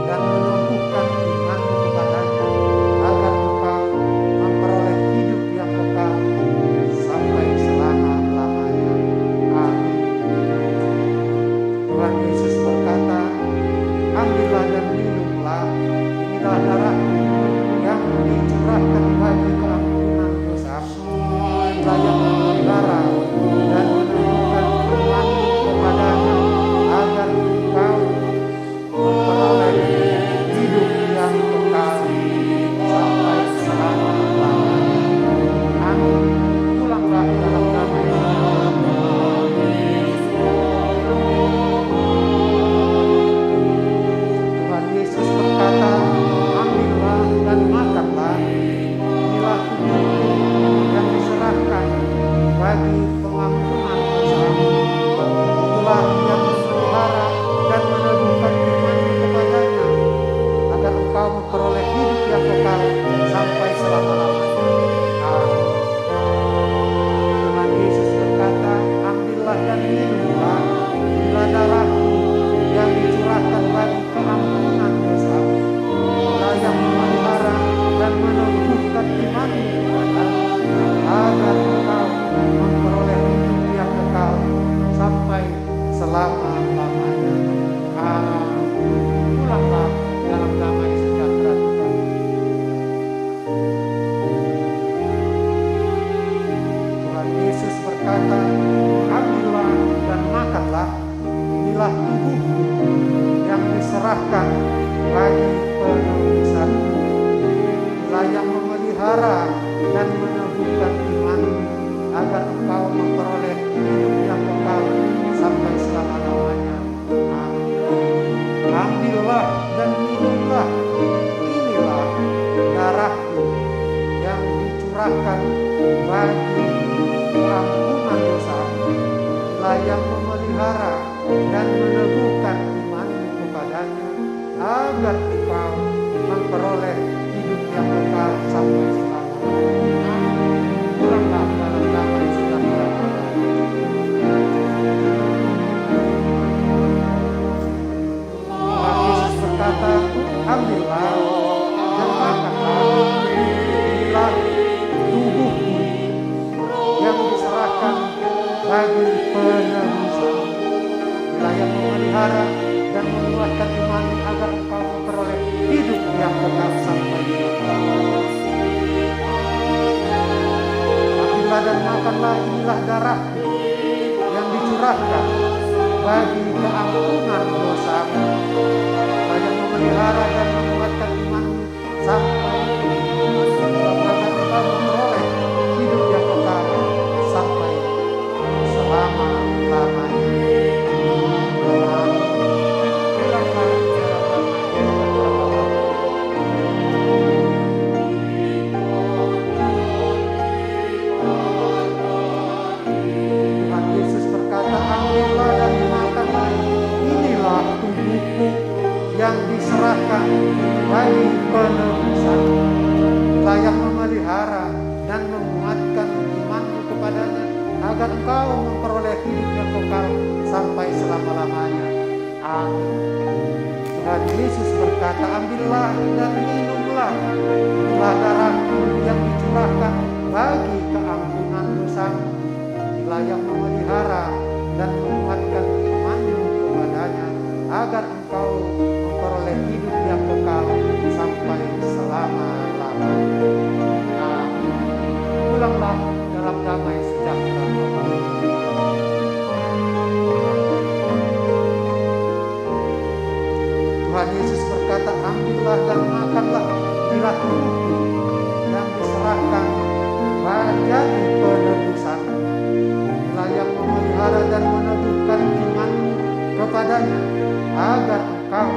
dan menumbuhkan imanmu kepadanya, agar engkau memperoleh hidup yang kekal sampai selama-lamanya. Amin. Tuhan Yesus berkata, ambillah dan minumlah, inilah darahku yang dicurahkan bagi keampunan dosamu. Inilah yang memelihara dan menumbuhkan imanmu kepadanya, agar engkau memperoleh hidup yang kekal sampai selama-lamanya. Amin. Pulanglah dalam damai Tuhan Yesus berkata, ambillah dan makanlah, inilah tubuhku yang diserahkan bagi pengampunan dosamu. Itulah yang memelihara dan menumbuhkan imanmu kepadanya, agar engkau memperoleh hidup yang kekal sampai selama-lamanya. Amin. Tuhan Yesus berkata, ambillah dan minumlah, inilah darahku yang dicurahkan bagi keampunan dosamu. Inilah yang memelihara dan menumbuhkan imanmu kepadanya, agar engkau memperoleh hidup yang kekal sampai selama-lamanya. Amin. Pulanglah dalam damai sejahtera Tuhan. Tuhan Yesus berkata, ambillah dan makanlah, inilah tubuhku yang diserahkan bagi penebusanmu. Inilah yang memelihara dan menumbuhkan imanmu, agar engkau memperoleh hidup yang kekal sampai selama-lamanya. Amin. Ambillah dan minumlah, inilah darahku yang dicurahkan bagi keampunan dosamu. Inilah yang memelihara dan meneguhkan imanmu kepadanya, agar engkau memperoleh hidup yang kekal sampai selama-lamanya. Pulanglah dalam damai sejahtera Allah. Tuhan Yesus berkata, ambillah memelihara dan menguatkan imanmu agar engkau memperoleh hidup yang kekal sampai selama-lamanya. Ambillah dan makanlah, inilah darahku yang dicurahkan bagi keampunan dosamu, yang memelihara dan menguatkan imanmu sampai agar engkau memperoleh hidup yang kekal sampai selama-lamanya. Tuhan Yesus berkata, ambillah dan makanlah, inilah tubuhku yang diserahkan bagi penebusan. Layak memelihara dan menguatkan imanmu kepadanya agar engkau memperoleh hidup yang kekal sampai selama-lamanya. Amin. Tuhan Yesus berkata, ambillah dan minumlah, inilah darahku yang dicurahkan bagi keampunan dosamu. Layak memelihara dan menguatkan imanmu kepadanya agar engkau memperoleh hidup yang kekal sampai selama-lamanya. Amin. Pulanglah dalam damai sejahtera. Tuhan Yesus berkata, ambillah dan makanlah, inilah tubuhku yang diserahkan bagi penebusan. Layak memelihara dan meneguhkan imanmu kepadanya agar engkau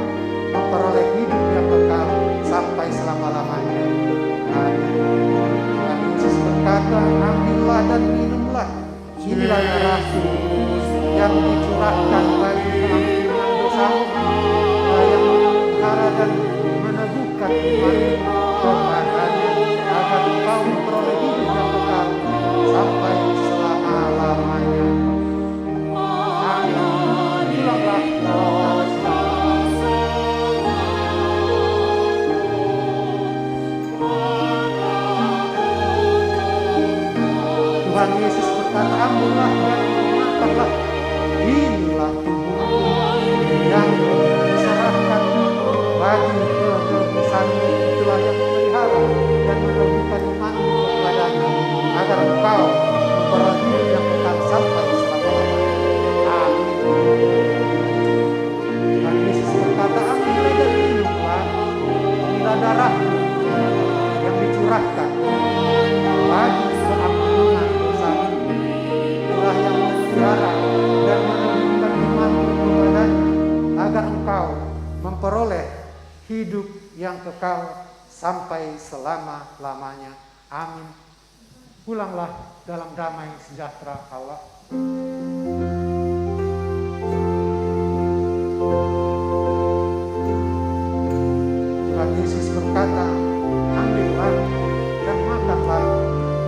memperoleh hidup yang kekal sampai selama-lamanya. Amin. Tuhan Yesus berkata, ambillah dan minumlah, inilah darahku yang dicurahkan bagi keampunan dosamu. Layak memelihara dan meneguhkan imanmu kepadanya agar engkau memperoleh hidup yang kekal sampai selama-lamanya. Amin. Pulanglah dalam Tuhan Yesus berkata, ambillah dan makanlah, inilah tubuhku yang diserahkan bagi penebusanmu. Itulah yang memelihara dan meneguhkan imanmu kepadanya agar engkau memperoleh hidup yang kekal sampai selama-lamanya. Amin. Tuhan Yesus berkata, ambillah dan minumlah, inilah darahku yang dicurahkan bagi keampunan dosamu. Itulah yang memelihara dan meneguhkan imanmu kepadanya agar engkau memperoleh hidup yang kekal sampai selama-lamanya. Amin. Pulanglah dalam damai sejahtera Allah. Tuhan Yesus berkata, ambillah dan makanlah,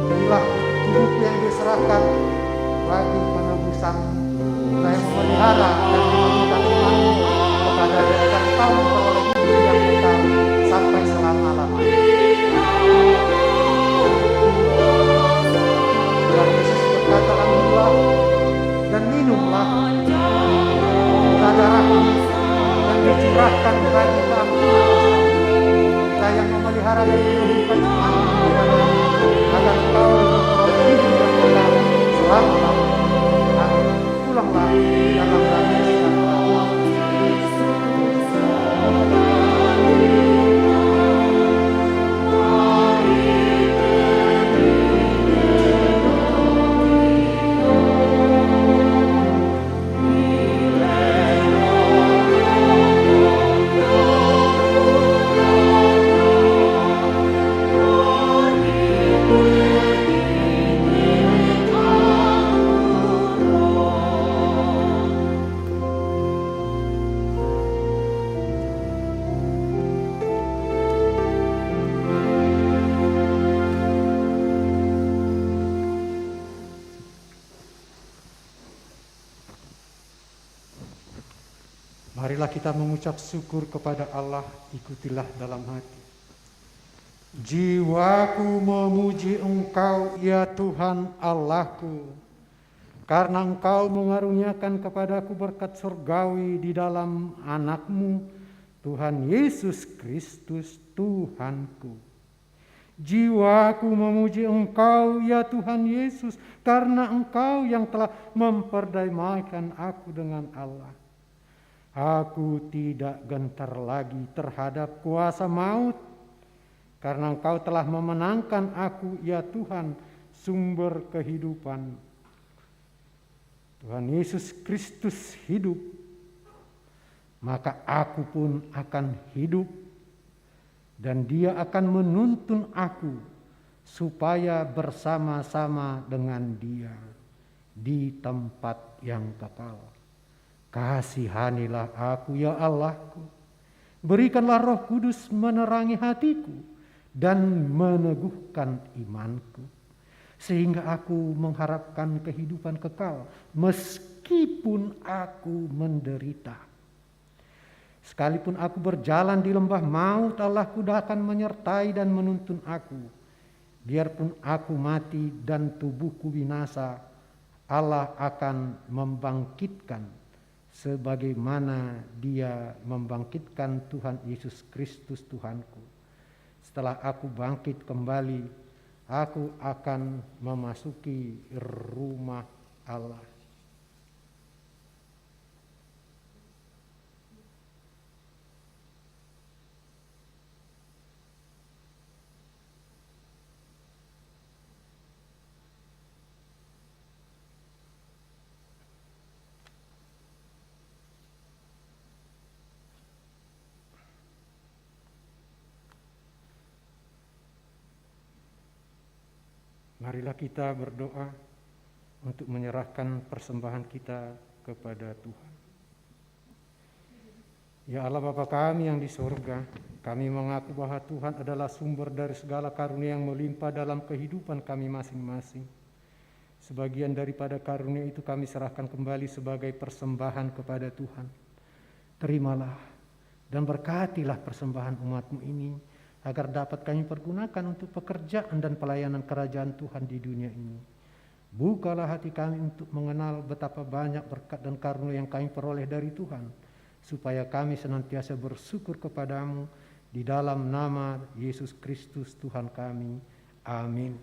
inilah tubuhku yang diserahkan bagi penebusan. Yang memelihara dan meneguhkan imanmu kepada agar engkau memperoleh hidup yang kekal sampai selama-lamanya. Tuhan Yesus berkata, ambillah dan minumlah, inilah darahku yang dicurahkan bagi keampunan dosamu. Kita yang memelihara dan meneguhkan imanmu kepadanya agar engkau memperoleh hidup yang kekal selama-lamanya. Amin. Pulanglah dalam damai sejahtera Allah. Marilah kita mengucap syukur kepada Allah, ikutilah dalam hati. Jiwaku memuji Engkau, ya Tuhan Allahku. Karena Engkau mengaruniakan kepadaku berkat surgawi di dalam anak-Mu, Tuhan Yesus Kristus Tuhanku. Jiwaku memuji Engkau ya Tuhan Yesus, karena Engkau yang telah memperdamaikan aku dengan Allah. Aku tidak gentar lagi terhadap kuasa maut, karena Engkau telah memenangkan aku ya Tuhan, sumber kehidupan. Tuhan Yesus Kristus hidup, maka aku pun akan hidup, dan Dia akan menuntun aku supaya bersama-sama dengan Dia di tempat yang kekal. Kasihanilah aku ya Allahku, berikanlah Roh Kudus menerangi hatiku dan meneguhkan imanku, sehingga aku mengharapkan kehidupan kekal meskipun aku menderita. Sekalipun aku berjalan di lembah maut, Allahku akan menyertai dan menuntun aku. Biarpun aku mati dan tubuhku binasa, Allah akan membangkitkan sebagaimana Dia membangkitkan Tuhan Yesus Kristus Tuhanku. Setelah aku bangkit kembali, aku akan memasuki rumah Allah. Marilah kita berdoa untuk menyerahkan persembahan kita kepada Tuhan. Ya Allah Bapa kami yang di surga, kami mengaku bahwa Tuhan adalah sumber dari segala karunia yang melimpah dalam kehidupan kami masing-masing. Sebagian daripada karunia itu kami serahkan kembali sebagai persembahan kepada Tuhan. Terimalah dan berkatilah persembahan umat-Mu ini, agar dapat kami pergunakan untuk pekerjaan dan pelayanan kerajaan Tuhan di dunia ini. Bukalah hati kami untuk mengenal betapa banyak berkat dan karunia yang kami peroleh dari Tuhan, supaya kami senantiasa bersyukur kepadamu di dalam nama Yesus Kristus Tuhan kami. Amin.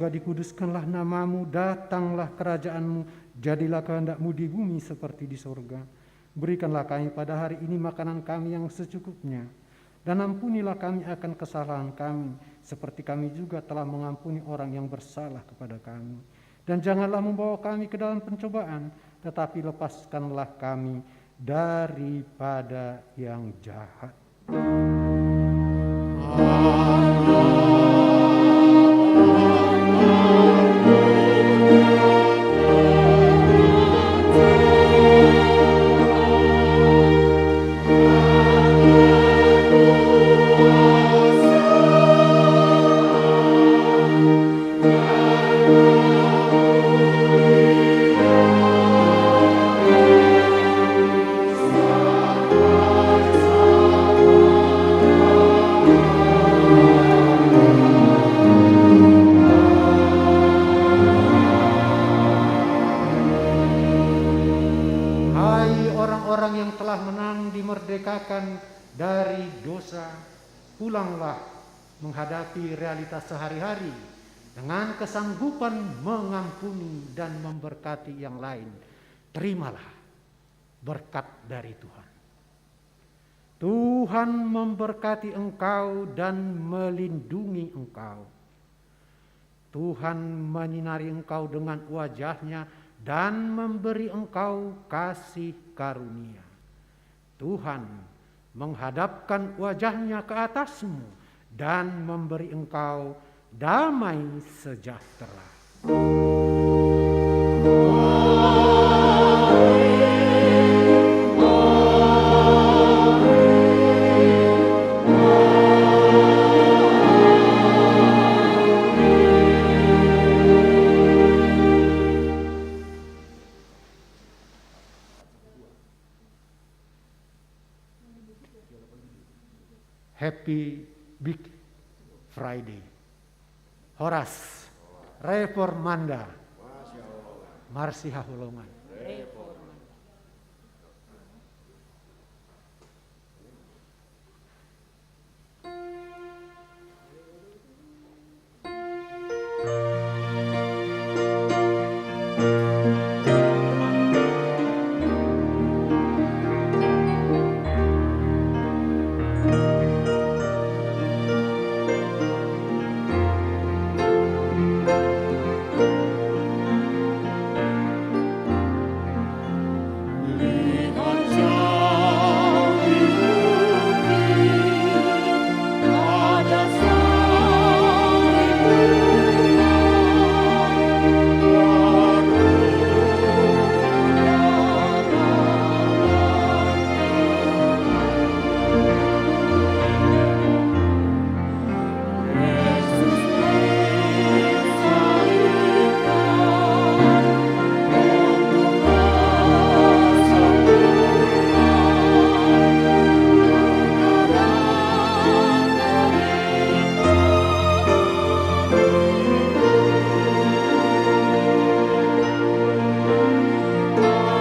Dikuduskanlah namamu, datanglah kerajaanmu, jadilah kehendak-mu di bumi seperti di sorga. Berikanlah kami pada hari ini makanan kami yang secukupnya, dan ampunilah kami akan kesalahan kami, seperti kami juga telah mengampuni orang yang bersalah kepada kami. Dan janganlah membawa kami ke dalam pencobaan, tetapi lepaskanlah kami daripada yang jahat. Dimerdekakan dari dosa, pulanglah menghadapi realitas sehari-hari dengan kesanggupan mengampuni dan memberkati yang lain. Terimalah berkat dari Tuhan. Tuhan memberkati engkau dan melindungi engkau. Tuhan menyinari engkau dengan wajah-Nya dan memberi engkau kasih karunia. Tuhan menghadapkan wajahnya ke atasmu dan memberi engkau damai sejahtera. Happy Big Friday. Horas Reformanda. Marsiha Holongan.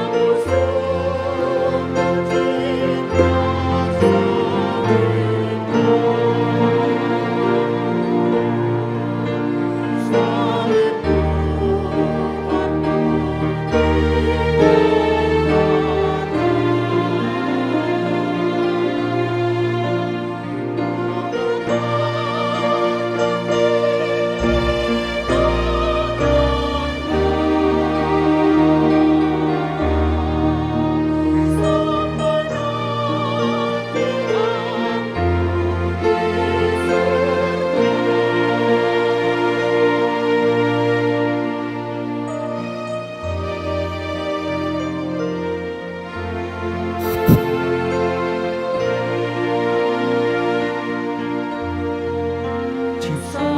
Aku sungguh cinta